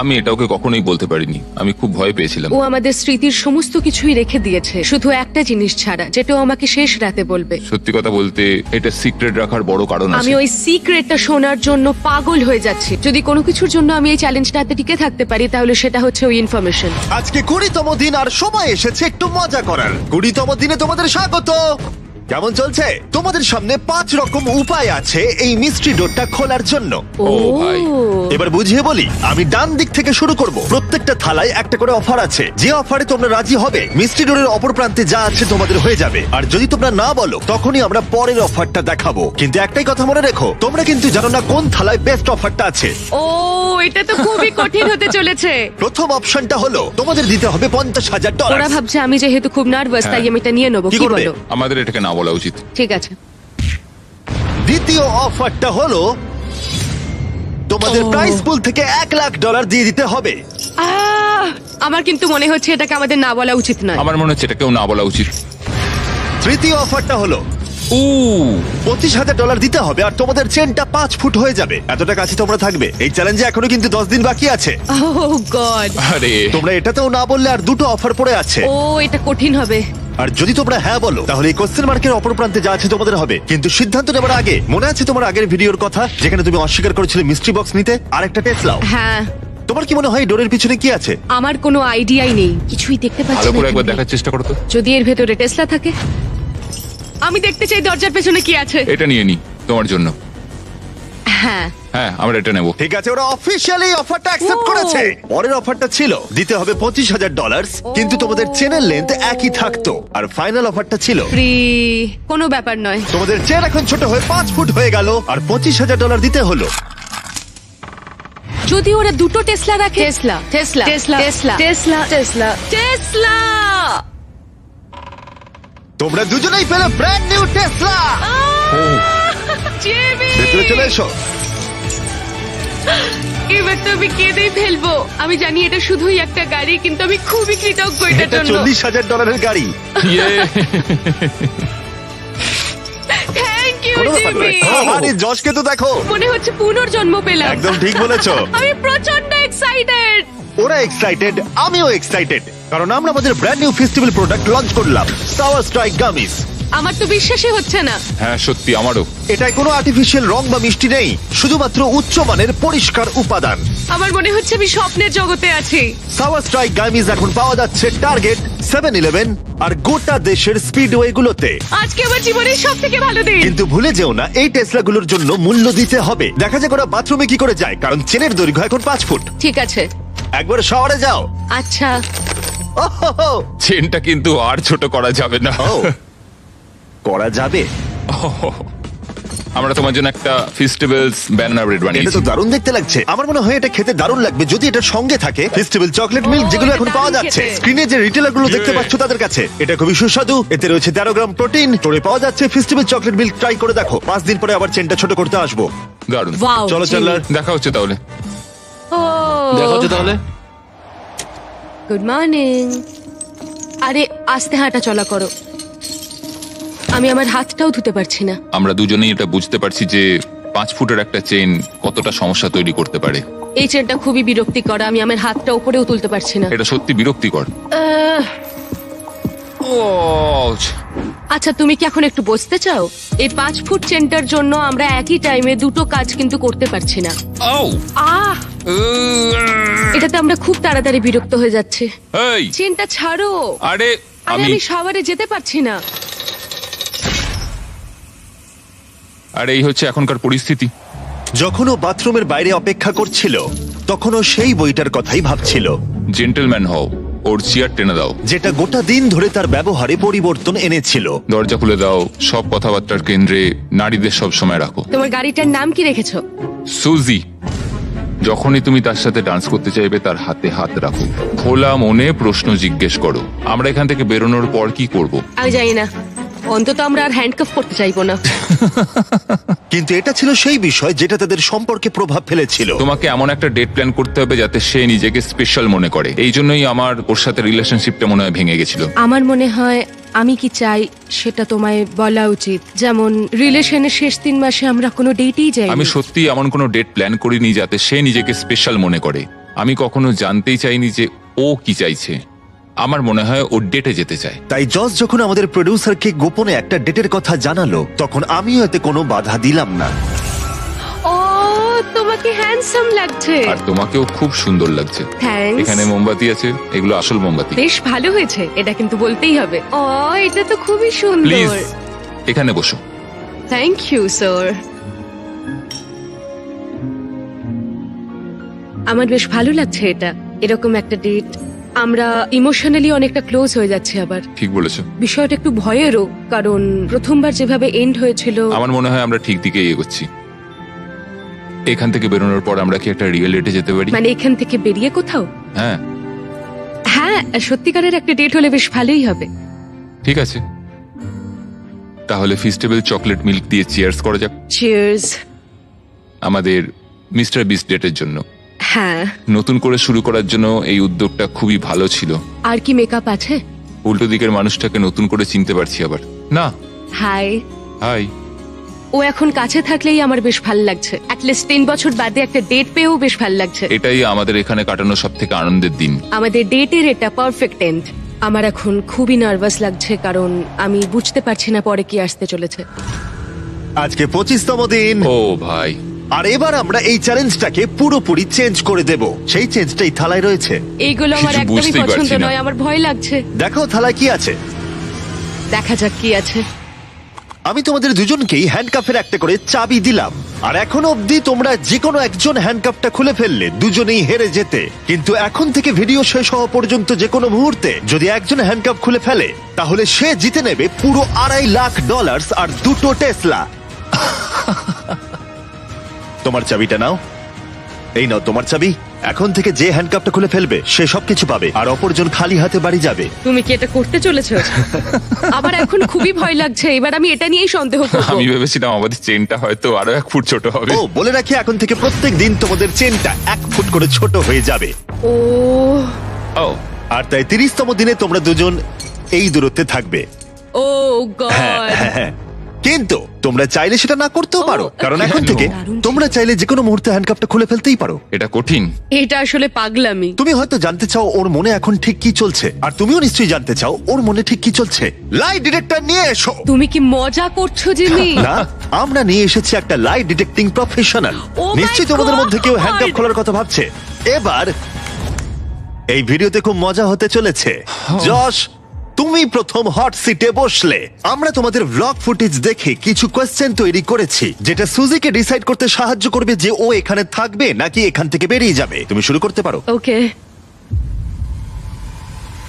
আমি এটা ওকে কখনোই বলতে পারিনি, আমি খুব ভয় পেয়েছিলাম। ও আমাদের স্মৃতির সমস্ত কিছুই রেখে দিয়েছে, শুধু একটা জিনিস ছাড়া, যেটা ও আমাকে শেষ রাতে বলবে। সত্যি কথা বলতে এটা সিক্রেট রাখার বড় কারণ আছে। আমি ওই সিক্রেটটা শোনার জন্য পাগল হয়ে যাচ্ছি। যদি কোনো কিছুর জন্য আমি এই চ্যালেঞ্জটাতে টিকে থাকতে পারি তাহলে সেটা হচ্ছে ওই ইনফরমেশন। আজকে 20তম দিন আর সময় এসেছে একটু মজা করার। 20তম দিনে তোমাদের স্বাগত। কেমন চলছে? তোমাদের সামনে 5 রকম উপায় আছে এই মিস্ট্রি ডোরটা খোলার জন্য। ও ভাই। এবার বুঝিয়ে বলি, আমি ডান দিক থেকে শুরু করব। প্রত্যেকটা থালায় একটা করে অফার আছে। যে অফারে তোমরা রাজি হবে মিস্ট্রি ডোরের অপর প্রান্তে যা আছে তোমাদের হয়ে যাবে, আর যদি তোমরা না বলো তখনই আমরা পরের অফারটা দেখাবো। কিন্তু একটাই কথা মনে রেখো, তোমরা কিন্তু জানো না কোন থালায় বেস্ট অফারটা আছে। ও, এটা তো খুবই কঠিন হতে চলেছে। প্রথম অপশনটা হলো তোমাদের দিতে হবে $50,000। ওরা ভাবছে আমি যেহেতু খুব নার্ভাস তাই আমি এটা নিয়ে নেবো। কি কি করবে? বলো? আমাদের এটাকে না বলা উচিত। ঠিক আছে। দ্বিতীয় অফারটা হলো তোমাদের প্রাইস পুল থেকে $1,00,000 দিয়ে দিতে হবে। আমার কিন্তু মনে হচ্ছে এটাকে আমাদের না বলা উচিত নয়। আমার মনে হচ্ছে এটাকেও না বলা উচিত। তৃতীয় অফারটা হলো ও, $25,000 দিতে হবে আর তোমাদের চেনটা 5 ফুট হয়ে যাবে। এতটা কাছে তোমরা থাকবে। এই চ্যালেঞ্জে এখনো কিন্তু 10 দিন বাকি আছে। ওহ গড। আরে তোমরা এটাতেও না বললে আর দুটো অফার পড়ে আছে। ও, এটা কঠিন হবে। আর যদি তোমরা হ্যাঁ বলো তাহলে এই কোশ্চেন মার্কের অপর প্রান্তে যা আছে তোমাদের হবে। কিন্তু সিদ্ধান্ত নেবার আগে মনে আছে তোমার আগের ভিডিওর কথা যেখানে তুমি অস্বীকার করেছিলে মিস্ট্রি বক্স নিতে আর একটা টেসলাও? হ্যাঁ। তোমার কি মনে হয় ডোরের পিছনে কি আছে? আমার কোনো আইডিয়াই নেই, কিছুই দেখতে পাচ্ছি ভালো না। করে একবার এখানে। দেখার চেষ্টা করো তো। যদি এর ভেতরে টেসলা থাকে, আমি দেখতে চাই দরজার পেছনে কি আছে। এটা নিয়ে নি তোমার জন্য। হ্যাঁ। হ্যাঁ, আমরা এটা নেব। ঠিক আছে, ওরা অফিশিয়ালি অফারটা অ্যাকসেপ্ট ও। করেছে। পরের অফারটা ছিল দিতে হবে $25,000, কিন্তু তোমাদের চেনের লেন্থ একই থাকতো। আর ফাইনাল অফারটা ছিল ফ্রি। কোনো ব্যাপার নয়। তোমাদের চেন এখন ছোট হয়ে 5 ফুট হয়ে গেল আর $25,000 দিতে হলো। যদি ওরা দুটো টেসলা রাখে। Tesla, Tesla, Tesla, Tesla, Tesla, Tesla, Tesla. তোমরা দুজনেই পেলে ব্র্যান্ড নিউ টেসলা। জিমি! ভেতরে চলে এসো। এবার তো আমি কেঁদেই ফেলবো। আমি জানি এটা শুধুই একটা গাড়ি, কিন্তু আমি খুবই কৃতজ্ঞ এটার এটা জন্য। $40,000 গাড়ি। ইয়ে। জিমি। আরে যশকে তো দেখো, মনে হচ্ছে পুনর্জন্ম পেলাম। একদম ঠিক বলেছো। আমি প্রচন্ড এক্সাইটেড। ওরা এক্সাইটেড, আমিও এক্সাইটেড, কারণ আমরা আমাদের brand new festival product launch করলাম, সাওয়ার স্ট্রাইক গামিস। আমার তো বিশ্বাসই হচ্ছে না। হ্যাঁ সত্যি আমারও। এটায় কোনো আর্টিফিশিয়াল রং বা মিষ্টি নেই, শুধুমাত্র উচ্চমানের পরিষ্কার উপাদান। আমার মনে হচ্ছে আমি স্বপ্নের জগতে আছি। সাওয়ার স্ট্রাইক গামিস এখন পাওয়া যাচ্ছে টার্গেট, 7-Eleven আর গোটা দেশের স্পিডওয়ে গুলোতে। আজকে আমার জীবনের সব থেকে ভালো দিন। কিন্তু ভুলে যেও না, এই টেসলাগুলোর জন্য মূল্য দিতে হবে। দেখা যাক ওরা বাথরুমে কি করে যায়, কারণ চেনের দৈর্ঘ্য এখন 5 ফুট। ঠিক আছে। একবার শহরে যাও। আচ্ছা। ওহো, চেনটা কিন্তু আর ছোট করা যাবে না। ও, করা যাবে। আমরা তোমার জন্য একটা ফেস্টিভ্যালস ব্যানার ব্রেড এটা বানিয়েছি। তো দারুণ দেখতে লাগছে। আমার মনে হয় এটা খেতে দারুণ লাগবে যদি এটার সঙ্গে থাকে ফেস্টিভ্যাল চকলেট মিল্ক, যেগুলো এটা এখন পাওয়া দারুণ যাচ্ছে খেতে। স্ক্রিনে। যে রিটেলার গুলো দেখতে পাচ্ছ তাদের কাছে এটা খুবই সুস্বাদু। এতে রয়েছে 13 গ্রাম প্রোটিন। স্টোরে পাওয়া যাচ্ছে ফেস্টিভ্যাল চকলেট মিল্ক। ট্রাই করে দেখো। 5 দিন পরে আবার চেনটা ছোট করতে আসবো। দারুণ। ওয়াও। চলো চ্যান্ডলার। দেখা হচ্ছে তাহলে। ও দেখা হচ্ছে তাহলে। Good morning. আরে আস্তে হাঁটা চলা করো। আমি আমার হাতটাও ধুতে পারছি না। আমরা দুজনেই এটা বুঝতে পারছি যে 5 ফুটের একটা চেন কতটা সমস্যা তৈরি করতে পারে। এই চেনটা খুবই বিরক্তিকর। আমি আমার হাতটা উপরেও তুলতে পারছি না। এটা সত্যি বিরক্তিকর। আচ্ছা, তুমি কি এখন একটু বসতে চাও? এই 5 ফুট চেনটার জন্য আমরা একই টাইমে দুটো কাজ কিন্তু করতে পারছি না। আহ, এটাতে আমরা খুব তাড়াতাড়ি বিরক্ত হয়ে যাচ্ছি। এই চেনটা ছাড়ো। আরে আরে আমি আমি শাওয়ারে যেতে পারছি না। আরে এই হচ্ছে এখনকার পরিস্থিতি। যখন ও বাথরুমের বাইরে অপেক্ষা করছিল তখনও সেই বইটার কথাই ভাবছিল, জেন্টলম্যান হও, ওর চেয়ার টেনে দাও, যেটা গোটা দিন ধরে তার ব্যবহারে পরিবর্তন এনেছিল। দরজা খুলে দাও, সব কথাবার্তার কেন্দ্রে নারীদের সব সময় রাখো। তোমার গাড়িটার নাম কি রেখেছো? সুজি। যখনই তুমি তার সাথে ডান্স করতে চাইবে তার হাতে হাত রাখো, খোলা মনে প্রশ্ন জিজ্ঞেস করো। আমরা এখান থেকে বেরোনোর পর কি করব? আমি জানি না। অন্তত আমরা আর হ্যান্ডকাফ করতে চাইবো না। কিন্তু এটা ছিল সেই বিষয় যেটা তাদের সম্পর্কে প্রভাব ফেলেছিল। তোমাকে এমন একটা ডেট প্ল্যান করতে হবে যাতে সে নিজেকে স্পেশাল মনে করে। এই জন্যই আমার ওর সাথে রিলেশনশিপটা মনে হয় ভেঙে গেছিল। আমার মনে হয় আমি কি চাই সেটা তোমায় বলা উচিত। যেমন রিলেশনের শেষ 3 মাসে আমরা কোনো ডেটই যাই। আমি সত্যি এমন কোনো ডেট প্ল্যান করিনি যাতে সে নিজেকে স্পেশাল মনে করে। আমি কখনো জানতেই চাইনি যে ও কি চাইছে। আমার মনে হয় ও ডেটে যেতে চায়। তাই জজ যখন আমাদের প্রডিউসারকে গোপনে একটা ডেটের কথা জানালো তখন আমিও এতে কোনো বাধা দিলাম না। ও, তোমাকে হ্যান্ডসাম লাগছে। আর তোমাকেও খুব সুন্দর লাগছে। থ্যাঙ্কস। এখানে মোমবাতি আছে, এগুলো আসল মোমবাতি। বেশ ভালো হয়েছে, এটা কিন্তু বলতেই হবে। ও, এটা তো খুবই প্লিজ সুন্দর। এখানে বসো। Thank you sir. আমার বেশ ভালো লাগছে এটা, এরকম একটা ডেট। আমরা ইমোশনালি অনেকটা ক্লোজ হয়ে যাচ্ছি আবার। ঠিক বলেছো। বিষয়টা একটু ভয়েরও, কারণ প্রথমবার যেভাবে এন্ড হয়েছিল। আমার মনে হয় আমরা ঠিক দিকে এগোচ্ছি। এখান থেকে বেরোনোর পর আমরা কি একটা রিয়েল ডেটে যেতে পারি? মানে এখান থেকে বেরিয়ে কোথাও? হ্যাঁ হ্যাঁ, সত্যিকারের একটা ডেট হলে বেশ ভালোই হবে। ঠিক আছে, তাহলে ফেস্টিভ্যাল চকলেট মিল্ক দিয়ে চিয়ার্স করা যাক চিয়ার্স। আমাদের মিস্টার বিস্ট ডেটের জন্য। হ্যাঁ। নতুন করে শুরু করার জন্য এই উদ্যোগটা খুবই ভালো ছিল। আর কি মেকআপ আছে? উল্টো দিকের মানুষটাকে নতুন করে চিনতে পারছি আবার। না, হাই। হাই। ও এখন কাছে থাকলেই আমার বেশ ভালো লাগছে। অ্যাটলিস্ট 3 বছর বাদে একটা ডেট পেয়েও বেশ ভালো লাগছে। এটাই আমাদের এখানে কাটানো সব থেকে আনন্দের দিন। আমাদের ডেটের এটা পারফেক্ট এন্ড। আমার এখন খুবই নার্ভাস লাগছে, কারণ আমি বুঝতে পারছি না পরে কি আসতে চলেছে। আজকে 25তম দিন। ও ভাই, আর এবার আমরা এই চ্যালেঞ্জটাকে পুরোপুরি চেঞ্জ করে দেব। সেই চেঞ্জটাই থালায় রয়েছে। এইগুলো আমার কিছু একদমই বুঝতেই পছন্দ পারছি না। নয়, আমার ভয় লাগছে। দেখো থালায় কি আছে। দেখা যাক কি আছে। আমি তোমাদের দুজনকেই হ্যান্ডকাফের একটা করে চাবি দিলাম, আর এখনো অবধি তোমরা যে কোনো একজন হ্যান্ডকাফটা খুলে ফেললে দুজনেই হেরে যেতে। কিন্তু এখন থেকে ভিডিও শেষ হওয়া পর্যন্ত যে কোনো মুহূর্তে যদি একজন হ্যান্ডকাফ খুলে ফেলে তাহলে সে জিতে নেবে পুরো $2.5 লাখ আর 2টো টেসলা। তোমার চাবিটা নাও। এই নাও তোমার চাবি। এখন থেকে যে হ্যান্ডকাফটা খুলে ফেলবে সে সবকিছু পাবে, আর অপরজন খালি হাতে বাড়ি যাবে। তুমি কি এটা করতে চলেছো? আমার এখন খুবই ভয় লাগছে। এবার আমি এটা নিয়েই সন্দেহ করব। আমি ভেবেছিলাম আমাদের চেনটা হয়তো আরো 1 ফুট ছোট হবে। ও, বলে রাখি এখন থেকে প্রত্যেক দিন তোমাদের চেনটা 1 ফুট করে ছোট হয়ে যাবে। ও, ও আর তাই 30তম দিনে তোমরা দুজন এই দূরত্বে থাকবে। ও গড। হ্যাঁ। কিন্তু তোমরা চাইলে সেটা না করতেও পারো, কারণ এখন থেকে দারুণ। তোমরা চাইলে যে কোনো মুহূর্তে হ্যান্ডকাপটা খুলে ফেলতেই পারো। এটা কঠিন। এটা আসলে পাগলামি। তুমি হয়তো জানতে চাও ওর মনে এখন ঠিক কি চলছে, আর তুমিও নিশ্চয়ই জানতে চাও ওর মনে ঠিক কি চলছে। লাই ডিটেক্টর নিয়ে এসো। তুমি কি মজা করছো জিমি? না, আমরা নিয়ে এসেছি একটা লাই ডিটেক্টিং প্রফেশনাল। Oh my নিশ্চয়ই তোমাদের God! মধ্যে কেউ হ্যান্ডকাপ খোলার কথা ভাবছে। এবার এই ভিডিওতে খুব মজা হতে চলেছে। যশ, তুমি প্রথম হট সিটে বসলে। আমরা তোমাদের ব্লগ ফুটেজ দেখে কিছু কোয়েশ্চেন তৈরি করেছি, যেটা সুজিকে ডিসাইড করতে সাহায্য করবে যে ও এখানে থাকবে নাকি এখান থেকে বেরিয়ে যাবে। তুমি শুরু করতে পারো। ওকে।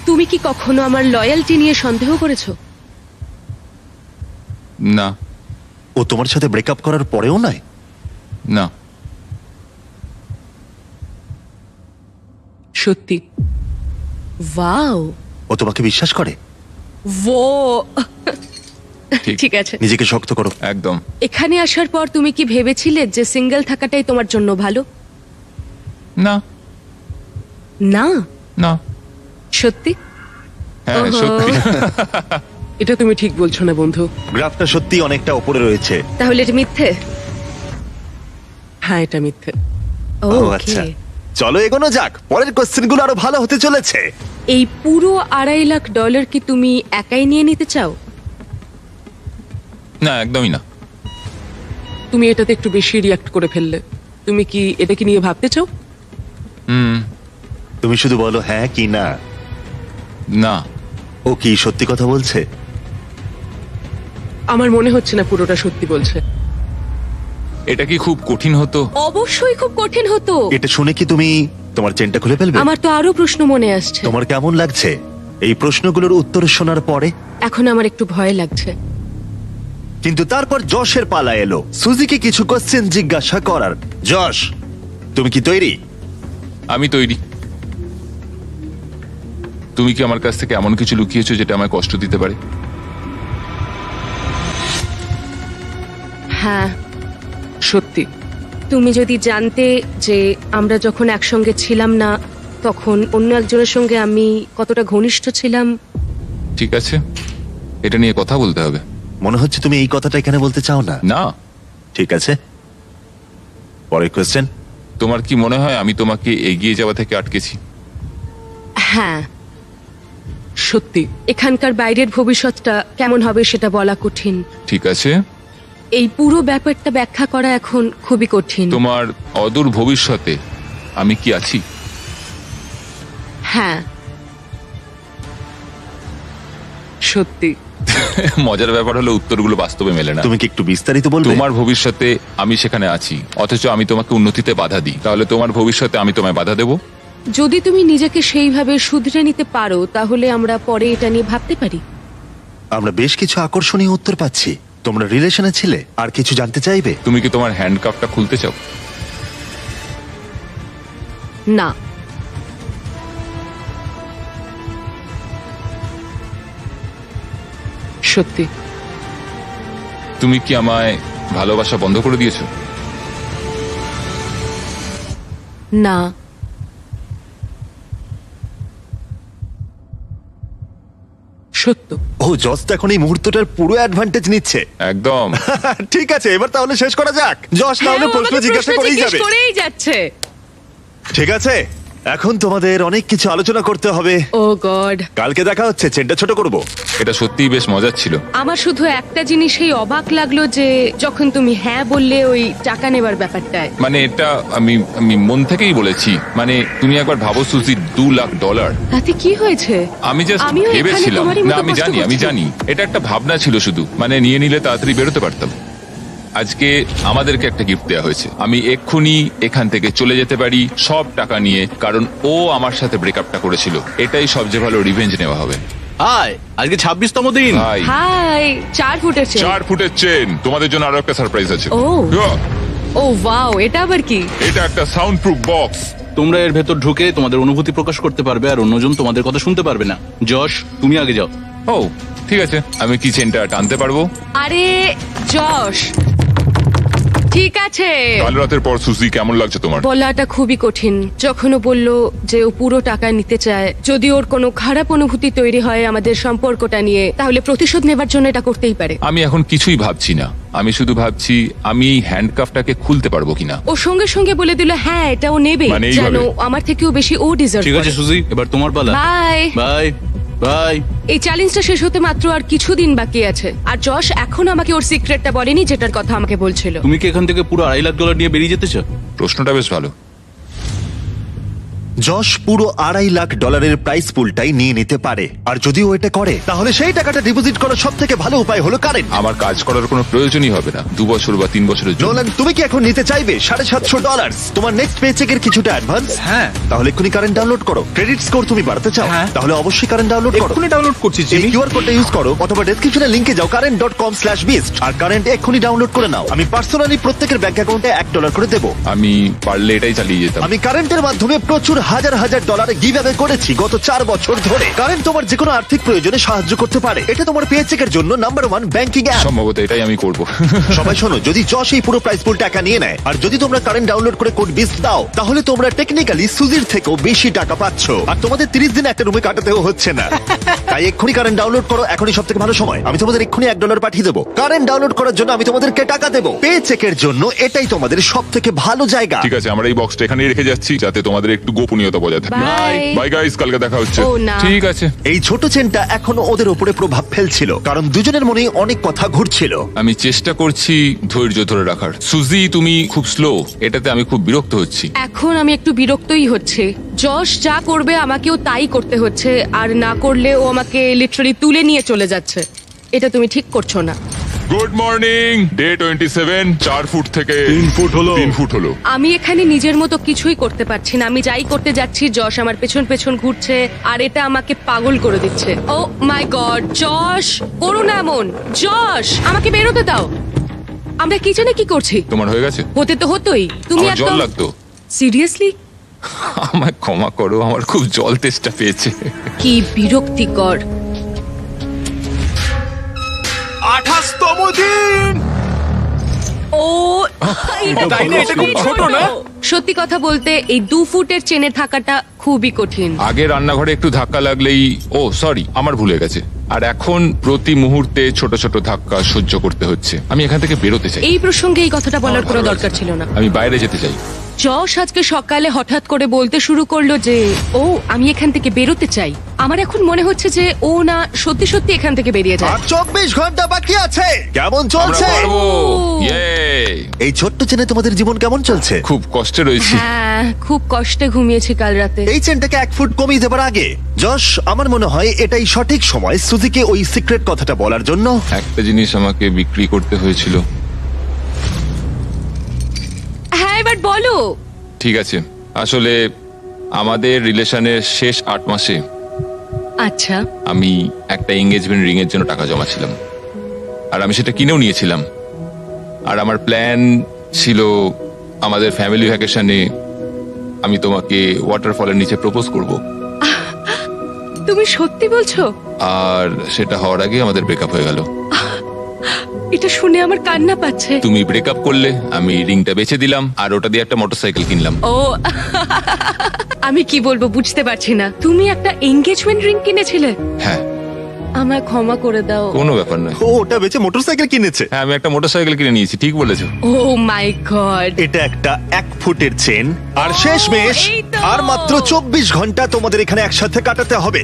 তুমি কি কখনো আমার লয়্যালটি নিয়ে সন্দেহ করেছো? না, ও তোমার সাথে ব্রেকআপ করার পরেও নয়? না। সত্যি? ওয়াও। ও তোমাকে বিশ্বাস করে? ও ঠিক। ঠিক আছে। নিজেকে শক্ত করো। একদম। এখানে আসার পর তুমি কি ভেবেছিলে যে সিঙ্গেল থাকাটাই তোমার জন্য ভালো? না, না। না। সত্যি? হ্যাঁ, ওহো। সত্যি। এটা তুমি ঠিক বলছো না বন্ধু। গ্রাফটা সত্যি অনেকটা উপরে রয়েছে। তাহলে এটা মিথ্যে? হ্যাঁ, এটা মিথ্যে। ও আচ্ছা, চলো এগোনো যাক। পরের কোশ্চেনগুলো আরো ভালো হতে চলেছে। এই পুরো $2.5 লাখ কি তুমি একাই নিয়ে নিতে চাও? না, একদমই না। তুমি এটাতে একটু বেশি রিয়াক্ট করে ফেললে। তুমি কি এটাকে নিয়ে ভাবতে চাও? হুম, তুমি শুধু বলো হ্যাঁ কি না। না। ও কি সত্যি কথা বলছে? আমার মনে হচ্ছে না পুরোটা সত্যি বলছে। এটা কি খুব কঠিন হতো? অবশ্যই খুব কঠিন হতো। এটা শুনে কি তুমি তোমার চেনটা খুলে ফেলবে? আমার তো আরো প্রশ্ন মনে আসছে। তোমার কেমন লাগছে এই প্রশ্নগুলোর উত্তর শোনার পরে? এখন আমার একটু ভয় লাগছে। কিন্তু তারপর যশের পালা এলো সুজিকে কিছু কোশ্চেন জিজ্ঞাসা করার। যশ, তুমি কি তৈরি? আমি তৈরি। তুমি কি আমার কাছ থেকে এমন কিছু লুকিয়েছো যেটা আমায় কষ্ট দিতে পারে? হ্যাঁ। সত্যি? তুমি যদি জানতে যে আমরা যখন একসঙ্গে ছিলাম না তখন অন্য একজনের সঙ্গে আমি কতটা ঘনিষ্ঠ ছিলাম। ঠিক আছে, এটা নিয়ে কথা বলতে হবে। মনে হচ্ছে তুমি এই কথাটা এখানে বলতে চাও না। না। ঠিক আছে, পরের কোশ্চেন। তোমার কি মনে হয় আমি তোমাকে এগিয়ে যাওয়া থেকে আটকেছি? হ্যাঁ। সত্যি? এখানকার বাইরের ভবিষ্যৎটা কেমন হবে সেটা বলা কঠিন। ঠিক আছে, এই পুরো ব্যাপারটা ব্যাখ্যা করা এখন খুবই কঠিন। তোমার অদূর ভবিষ্যতে আমি কি আছি? হ্যাঁ। সত্যি? মজার ব্যাপার হলো উত্তরগুলো বাস্তবে মেলে না। তুমি কি একটু বিস্তারিত বলবে? তোমার ভবিষ্যতে আমি সেখানে আছি, অথচ আমি তোমাকে উন্নতিতে বাধা দিই। তাহলে তোমার ভবিষ্যতে আমি তোমায় বাধা দেব? যদি তুমি নিজেকে সেইভাবে শুধরে নিতে পারো তাহলে আমরা পরে এটা নিয়ে ভাবতে পারি। আমরা বেশ কিছু আকর্ষণীয় উত্তর পাচ্ছি। তোমরা রিলেশনে ছিলে, আর কিছু জানতে চাইবে? তুমি কি তোমার হ্যান্ডকাপটা খুলতে চাও? না। সত্যি? তুমি কি আমায় ভালোবাসা বন্ধ করে দিয়েছো? না। সত্য? ও জস তো এখন এই মুহূর্তটার পুরো অ্যাডভান্টেজ নিচ্ছে। একদম। ঠিক আছে, এবার তাহলে শেষ করা যাক। যশ তাহলে হ্যাঁ, ও প্রশ্ন আমাকে জিজ্ঞাসা করেই জিজ্ঞেস যাবে। করেই যাচ্ছে। ঠিক আছে, এখন তোমাদের অনেক কিছু আলোচনা করতে হবে। ও গড। কালকে দেখা হচ্ছে, চেনটা ছোট করব। এটা সত্যিই বেশ মজার ছিল। আমার শুধু একটা জিনিসেই অবাক লাগলো যে যখন তুমি হ্যাঁ বললে ওই টাকা নেবার ব্যাপারটায়। মানে এটা আমি আমি মন থেকেই বলেছি। মানে তুমি একবার ভাবো সুজি, $2 লাখ। তাতে কি হয়েছে? আমি জাস্ট আমিও এখানে ভেবেছিলাম। তোমারই না, মতো আমি কষ্ট জানি, আমি করছি। জানি এটা একটা ভাবনা ছিল শুধু। মানে নিয়ে নিলে তাড়াতাড়ি বেরোতে পারতাম। আজকে আমাদেরকে একটা গিফট দেওয়া হয়েছে। আমি এক্ষুনি এখান থেকে চলে যেতে পারি সব টাকা নিয়ে, কারণ ও আমার সাথে ব্রেকআপটা করেছিল। এটাই সবচেয়ে ভালো রিভেঞ্জ নেওয়া হবে। হাই, আজকে 26তম দিন। ভাই, হাই। 4 ফুটের চেন। 4 ফুটের চেন। তোমাদের জন্য আরো একটা সারপ্রাইজ আছে। ও। Yeah, ও ওয়াও, এটা আবার কি? এটা একটা সাউন্ড প্রুফ বক্স। তোমরা এর ভেতর ঢুকে তোমাদের অনুভূতি প্রকাশ করতে পারবে, আর অন্যজন তোমাদের কথা শুনতে পারবে না। যশ, তুমি আগে যাও। ও ঠিক আছে, আমি কি চেনটা টানতে পারবো? আরে যশ, ঠিক আছে। কাল রাতের পর সুজি কেমন লাগছে তোমার? বলাটা খুবই কঠিন। যখন ও বলল যে ও পুরো টাকা নিতে চায়, যদি ওর কোনো খারাপ অনুভূতি তৈরি হয় আমাদের সম্পর্কটা নিয়ে, তাহলে প্রতিশোধ নেবার জন্য এটা করতেই পারে। আমি এখন কিছুই ভাবছি না, আমি শুধু ভাবছি আমি এই হ্যান্ডকাফটাকে খুলতে পারবো কিনা। ও সঙ্গে সঙ্গে বলে দিল হ্যাঁ এটা ও নেবে, মানে এইভাবে? জানো আমার থেকেও বেশি ও ডিজার্ভ ঠিক আছে করে। সুজি, এবার তোমার পালা। বাই। Bye bye. এই চ্যালেঞ্জটা শেষ হতে মাত্র আর কিছুদিন বাকি আছে, আর যশ এখন আমাকে ওর সিক্রেটটা বলেনি যেটার কথা আমাকে বলছিল। তুমি কি এখান থেকে পুরো $2.5 লাখ নিয়ে বেরিয়ে যেতে চাও? প্রশ্নটা বেশ ভালো। যশ পুরো $2.5 লাখ প্রাইস পুলটাই নিয়ে নিতে পারে, আর যদি ও এটা করে তাহলে সেই টাকাটা ডিপোজিট করার সব থেকে ভালো উপায় হলো কারেন্ট। আমার কাজ করার কোনো প্রয়োজনই হবে না 2 বছর বা 3 বছরের জন্য। নোলান, তুমি কি এখন নিতে চাইবে $750 তোমার নেক্সট পেচেকের কিছুটা অ্যাডভান্স? হ্যাঁ। তাহলে এক্ষুনি কারেন্ট ডাউনলোড করো। ক্রেডিট স্কোর তুমি বাড়াতে চাও? হ্যাঁ। তাহলে অবশ্যই কারেন্ট ডাউনলোড করো। এক্ষুনি ডাউনলোড করছি এই জিমি। কিউআর কোডটা ইউজ করো অথবা ডেসক্রিপশনে লিংকে যাও current.com/beast আর কারেন্ট এক্ষুনি ডাউনলোড করে নাও। আমি পার্সোনালি প্রত্যেকের ব্যাংক অ্যাকাউন্টে $1 করে দেবো। আমি পারলে এটাই চালিয়ে যেতাম। আমি কারেন্টের মাধ্যমে প্রচুর হাজার হাজার ডলার গিভঅ্যাওয়ে করেছি গত 4 বছর ধরে। কারেন্ট তোমার যে কোনো আর্থিক প্রয়োজনে সাহায্য করতে পারে। এটা তোমার পেচেকের জন্য নাম্বার 1 ব্যাংকিং অ্যাপ। সম্ভবত এটাই আমি করব। সবাই শোনো, যদি যশ এই পুরো প্রাইস পুল টাকা নিয়ে নেয় আর যদি তোমরা কারেন্ট ডাউনলোড করে কোড বিস্ট দাও, তাহলে তোমরা টেকনিক্যালি সুজির থেকেও বেশি টাকা পাচ্ছ, আর তোমাদের 30 দিন একটা রুমে কাটাতেও হচ্ছে না। তাই এক্ষুনি কারেন্ট ডাউনলোড করো, এখনই সব থেকে ভালো সময়। আমি তোমাদের এক্ষুনি $1 পাঠিয়ে দেবো। কারেন্ট ডাউনলোড করার জন্য আমি তোমাদেরকে টাকা দেবো। পে চেকের জন্য এটাই তোমাদের সব থেকে ভালো জায়গা। ঠিক আছে, আমরা এই বক্সটা এখানেই রেখে যাচ্ছি যাতে তোমাদের একটু গোপনীয়তা বজায় থাকে। বাই। বাই গাইস, কালকে দেখা হচ্ছে। ও, না। ঠিক আছে। এই ছোট চেনটা এখনো ওদের উপরে প্রভাব ফেলছিল, কারণ দুজনের মনেই অনেক কথা ঘুরছিল। আমি চেষ্টা করছি ধৈর্য ধরে রাখার। সুজি তুমি খুব স্লো, এটাতে আমি খুব বিরক্ত হচ্ছি। এখন আমি একটু বিরক্তই হচ্ছে। যশ যা করবে আমাকেও তাই করতে হচ্ছে, আর না করলে ও আমাকে লিটারালি তুলে নিয়ে চলে যাচ্ছে। এটা তুমি ঠিক করছো না। Good morning. ডে 27, 4 ফুট থেকে 3 ফুট হলো। আমি এখানে নিজের মতো কিছুই করতে পারছি না। আমি যাই করতে যাচ্ছি যশ আমার পেছন পেছন ঘুরছে, আর এটা আমাকে পাগল করে দিচ্ছে। ও মাই গড, যশ করো না এমন। যশ আমাকে বেরোতে দাও। আমরা কিচেনে কি করছি? তোমার হয়ে গেছে? হতে তো হতোই। তুমি আমার জল একদম লাগতো। সিরিয়াসলি? আমায় ক্ষমা করো, আমার খুব জল তেষ্টা পেয়েছে। কি বিরক্তিকর। 28তম দিন। ও এটা তাই না? এটা খুব ছোট না? সত্যি কথা বলতে এই 2 ফুটের চেনে থাকাটা খুবই কঠিন। আগে রান্নাঘরে একটু ধাক্কা লাগলেই সরি আমার ভুলে গেছে, আর এখন প্রতি মুহূর্তে ছোট ছোট ধাক্কা সহ্য করতে হচ্ছে। আমি এখান থেকে বেরোতে চাই। এই প্রসঙ্গে এই কথাটা বলার আমার কোনো ভালো দরকার লাগছে ছিল না। আমি বাইরে যেতে চাই। যশ আজকে সকালে হঠাৎ করে বলতে শুরু করলো যে আমি এখান থেকে বেরোতে চাই। আমার এখন মনে হচ্ছে যে ও না সত্যি সত্যি এখান থেকে বেরিয়ে যায়। আর 24 ঘন্টা বাকি আছে। কেমন আমরা চলছে? পারবো। ও। Yay! এই ছোট্ট চেনে তোমাদের জীবন কেমন চলছে? খুব কষ্টে রয়েছি। হ্যাঁ, খুব কষ্টে ঘুমিয়েছি কাল রাতে। এই চেনটাকে 1 ফুট কমিয়ে দেবার আগে যশ, আমার মনে হয় এটাই সঠিক সময় সুজিকে ওই সিক্রেট কথাটা বলার জন্য। একটা জিনিস আমাকে বিক্রি করতে হয়েছিল। হ্যাঁ, এবার বলো। ঠিক আছে, আসলে আমাদের রিলেশনের শেষ 8 মাসে আচ্ছা, আমি একটা এঙ্গেজমেন্ট রিং এর জন্য টাকা জমাছিলাম, আর আমি সেটা কিনেও নিয়েছিলাম। আর আমার প্ল্যান ছিল আমাদের ফ্যামিলি ভ্যাকেশনে আমি তোমাকে ওয়াটারফলের নিচে প্রপোজ করব, তুমি সত্যি বলছো? আর সেটা হওয়ার আগে আমাদের ব্রেকআপ হয়ে গেল। এটা শুনে আমার কান্না পাচ্ছে। তুমি ব্রেকআপ করলে, আমি রিংটা বেচে দিলাম, আর ওটা দিয়ে একটা মোটরসাইকেল কিনলাম। ও আমি কি বলবো বুঝতে পারছি না। তুমি একটা এনগেজমেন্ট রিং কিনেছিলে? হ্যাঁ, আমায় ক্ষমা করে দাও। কোনো ব্যাপার নয়। ও ওটা বেচে মোটরসাইকেল কিনেছে। হ্যাঁ, আমি একটা মোটরসাইকেল কিনে নিয়েছি, ঠিক বলেছো। ও মাই গড। এটা একটা 1 ফুটের চেন, আর শেষমেশ এই তো। আর মাত্র 24 ঘন্টা তোমাদের এখানে একসাথে কাটাতে হবে।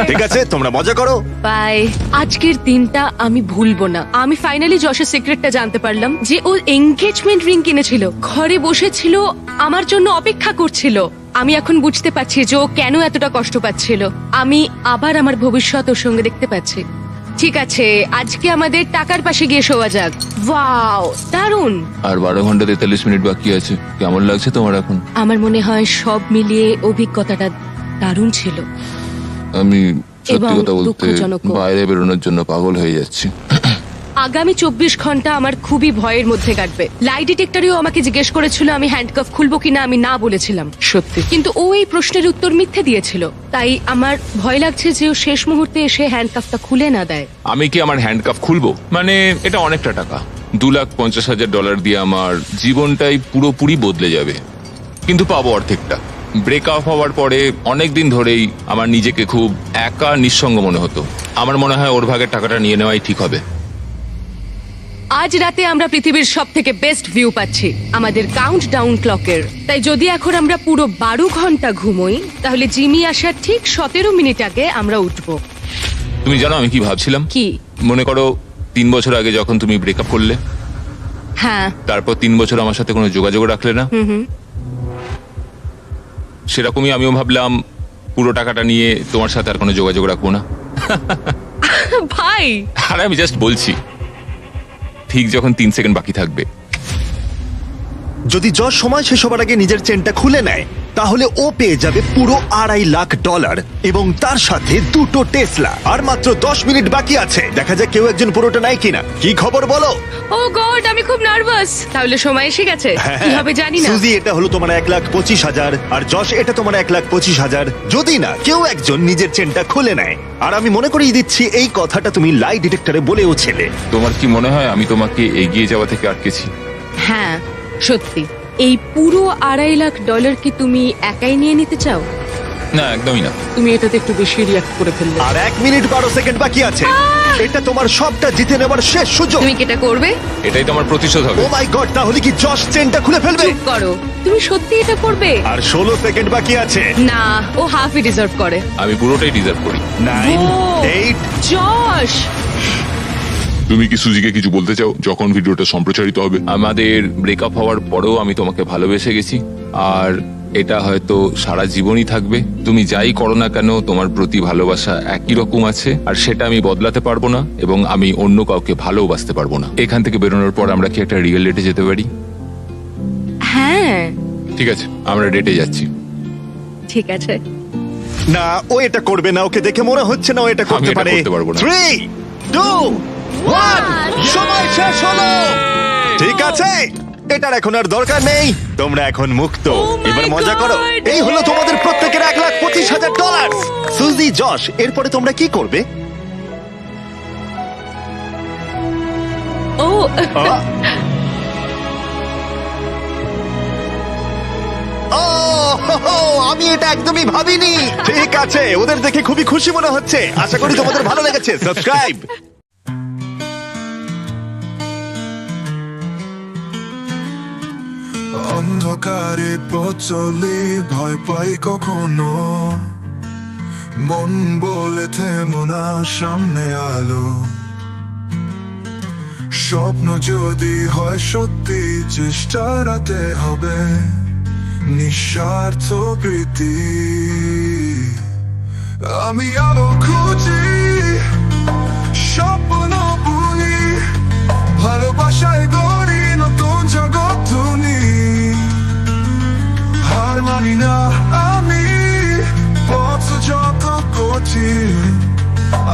ঠিক আছে, তোমরা মজা করো। বাই। আজকের দিনটা আমি ভুলবো না। আমি ফাইনালি যশের সিক্রেটটা জানতে পারলাম যে ও এনগেজমেন্ট রিং কিনেছিল, ঘরে বসেছিল, আমার জন্য অপেক্ষা করছিল। আমি এখন বুঝতে পারছি যে ও কেন এতটা কষ্ট পাচ্ছিল। আমি আবার আমার ভবিষ্যৎ ওর সঙ্গে দেখতে পাচ্ছি। ঠিক আছে, আজকে আমাদের টাকার পাশে গিয়ে শোয়া যাক। ওয়াও, দারুণ। আর 12 ঘন্টা 43 মিনিট বাকি আছে। কেমন লাগছে তোমার এখন? আমার মনে হয় সব মিলিয়ে অভিজ্ঞতাটা দারুণ ছিল। আমি সত্যি এবং কথা বলতে দুঃখজনকও। বাইরে বেরোনোর জন্য পাগল হয়ে যাচ্ছি। আগামী 24 ঘন্টা আমার খুবই ভয়ের মধ্যে কাটবে। লাই ডিটেক্টরেও আমাকে জিজ্ঞেস করেছিল আমি হ্যান্ডকাফ খুলবো কিনা, আমি না বলেছিলাম। সত্যি কিন্তু ও এই প্রশ্নের উত্তর মিথ্যে দিয়েছিল, তাই আমার ভয় লাগছে যে ও শেষ মুহূর্তে এসে হ্যান্ডকাফটা খুলে না দেয়। আমি কি আমার হ্যান্ডকাফ খুলবো? মানে এটা অনেকটা টাকা, $2,50,000 দিয়ে আমার জীবনটাই পুরোপুরি বদলে যাবে, কিন্তু পাবো অর্ধেকটা। ব্রেকআপ হওয়ার পরে অনেক দিন ধরেই আমার নিজেকে খুব একা নিঃসঙ্গ মনে হতো। আমার মনে হয় ওর ভাগের টাকাটা নিয়ে নেওয়াই ঠিক হবে। আজ রাতে আমরা পৃথিবীর সব থেকে বেস্ট ভিউ পাচ্ছি আমাদের কাউন্ট ডাউন ক্লকের। তাই যদি এখন আমরা পুরো 12 ঘন্টা ঘুমোই, তাহলে জিমি আসার ঠিক 17 মিনিট আগে আমরা উঠবো। তুমি জানো আমি কি ভাবছিলাম? কি? মনে করো 3 বছর আগে যখন তুমি ব্রেকআপ করলে, হ্যাঁ, তারপর 3 বছর আমার সাথে কোনো যোগাযোগ রাখলে না, সেরকমই আমিও ভাবলাম পুরো টাকাটা নিয়ে তোমার সাথে আর কোনো যোগাযোগ রাখবো না। ভাই আর আমি জাস্ট বলছি, ঠিক যখন 3 সেকেন্ড বাকি থাকবে, যদি যশ সময় শেষ হবার আগে নিজের চেনটা খুলে নেয়, তাহলে ও পেয়ে যাবে পুরো $2.5 লাখ এবং তার সাথে 2টো টেসলা। আর মাত্র 10 মিনিট বাকি আছে, দেখা যাক কেউ একজন পুরোটা নেয় কিনা। কি খবর বলো? ও গড, আমি খুব নার্ভাস। তাহলে সময় এসে গেছে, কি হবে জানি না। সুজি, এটা হলো তোমার 1,25,000, আর যশ এটা তোমার 1,25,000, যদি না কেউ একজন নিজের চেনটা খুলে নেয়। আর আমি মনে করিয়ে দিচ্ছি এই কথাটা তুমি লাই ডিটেক্টরে বলেও ছিলে। তোমার কি মনে হয় আমি তোমাকে এগিয়ে যাওয়া থেকে আটকেছি? হ্যাঁ সত্যি, এই পুরো $2.5 লাখ কি তুমি একাই নিয়ে নিতে চাও? না, একদমই না। তুমি এটাতে একটু বেশি রিয়াক্ট করে ফেললে। আর 1 মিনিট 12 সেকেন্ড বাকি আছে। এটা তোমার সবটা জিতে নেবার শেষ সুযোগ। তুমি কি এটা করবে? এটাই তোমার প্রতিশোধ হবে। ও মাই গড, তাহলে কি যশ চেনটা খুলে ফেলবে? চুপ করো, তুমি সত্যি এটা করবে? আর 16 সেকেন্ড বাকি আছে। না, ও হাফই ডিজার্ভ করে। আমি পুরোটাই ডিজার্ভ করি। 9, 8, জশ, তুমি কি সুজিকে কিছু বলতে চাও যখন ভিডিওটা সম্প্রচারিত হবে? আমাদের ব্রেকআপ হওয়ার পরেও আমি তোমাকে ভালোবেসে গেছি, আর এটা হয়তো সারা জীবনই থাকবে। তুমি যাই করো না কেন, তোমার প্রতি ভালোবাসা একই রকম আছে, আর সেটা আমি বদলাতে পারবো না, এবং আমি অন্য কাউকে ভালোবাসতে পারবো না। এখান থেকে বেরোনোর পর আমরা কি একটা রিয়েল ডেটে যেতে পারি? হ্যাঁ ঠিক আছে, আমরা ডেটে যাচ্ছি। ঠিক আছে। না, ও এটা করবে না। ওকে দেখে মনে হচ্ছে না ও এটা আমি করতে এটা পারে। করতে পারবো না। 3, 2, 1, সময় শেষ হলো। ঠিক আছে, এটার এখন আর দরকার নেই। তোমরা এখন মুক্ত। এবার মজা করো। এই হলো তোমাদের প্রত্যেকের $1,25,000। সুজি, যশ, এরপরে তোমরা কি করবে? ও আহ! ও, হো, হো, আমি এটা একদমই ভাবিনি। ঠিক আছে, ওদের দেখে খুবই খুশি মনে হচ্ছে। আশা করি তোমাদের ভালো লেগেছে। সাবস্ক্রাইব। অন্ধকারে পথ চলে, ভয় পাই কখনো, মন বলে থেমো না, সামনে আলো। স্বপ্ন যদি হয় সত্যি, চেষ্টা রাতে হবে নিঃস্বার্থ প্রীতি। আমি আলো খুঁজি, স্বপ্ন বুনি, ভালোবাসায় গড়ি নতুন জগৎ ধুনি। হার মানি না আমি, পথ যত কঠিন,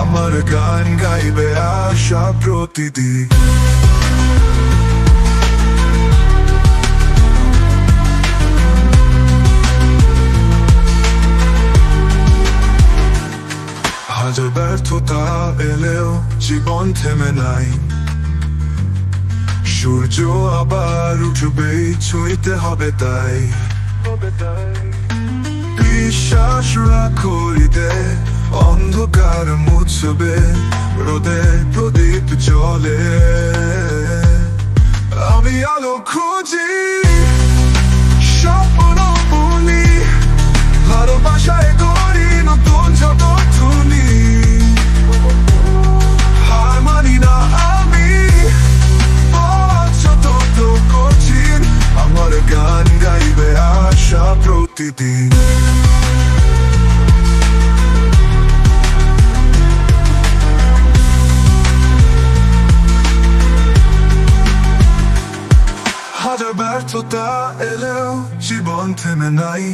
আমার গান গাইবে আশা প্রতিদিন। হাজার ব্যর্থতা এলেও জীবন থেমে নাই, সূর্য আবার উঠবে, ছুঁইতে হবে তাই। বিশ্বাস রাখো হৃদয়ে, অন্ধকার মুছবে, রোদে প্রদীপ জ্বলে। আমি আলো খুঁজি, স্বপ্ন বুনি, ভালোবাসায় গড়ি নতুন জগৎ ধুনি। হার মানি না আমি, পথ যত কঠিন, আমার গান গাইবে আশা প্রতিদিন। হাজার ব্যর্থতা এলেও জীবন থেমে নাই,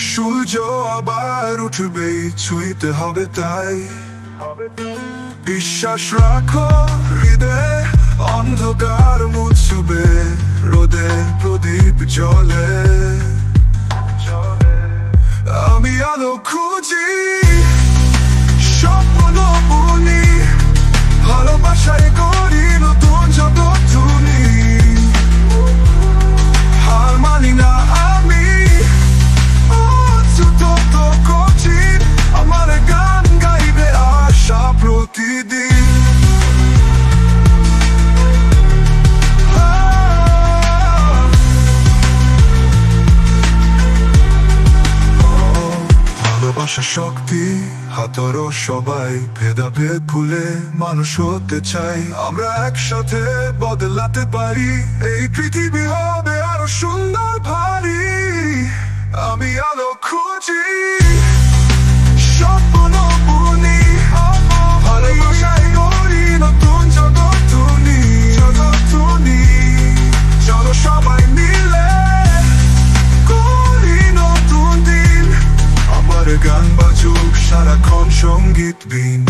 সূর্য আবার উঠবে, ছুঁইতে হবে তাই। বিশ্বাস রাখো হৃদয়ে অন্ধকার মুছবে রোদে প্রদীপ জ্বলে আমি আলো খুঁজি স্বপ্ন বুনি ভালোবাসায় করি নতুন জগৎ ধুনি হার মানি না আমি অচ্যুত কঠিন আমার গান গাইবে আশা প্রতিদিন ভালোবাসা শক্তি হাতরও সবাই ভেদাভেদ ভুলে মানুষ হতে চাই আমরা একসাথে বদলাতে পারি এই পৃথিবী হবে আরো সুন্দর ভারী আমি আলো খুঁজি স্বপ্ন বুনি ভালোবাসায় গড়ি নতুন জগৎ ধুনি চলো সবাই মিলে করি নতুন দিন আমার গান বাজুক সারাক্ষণ সঙ্গীত বিন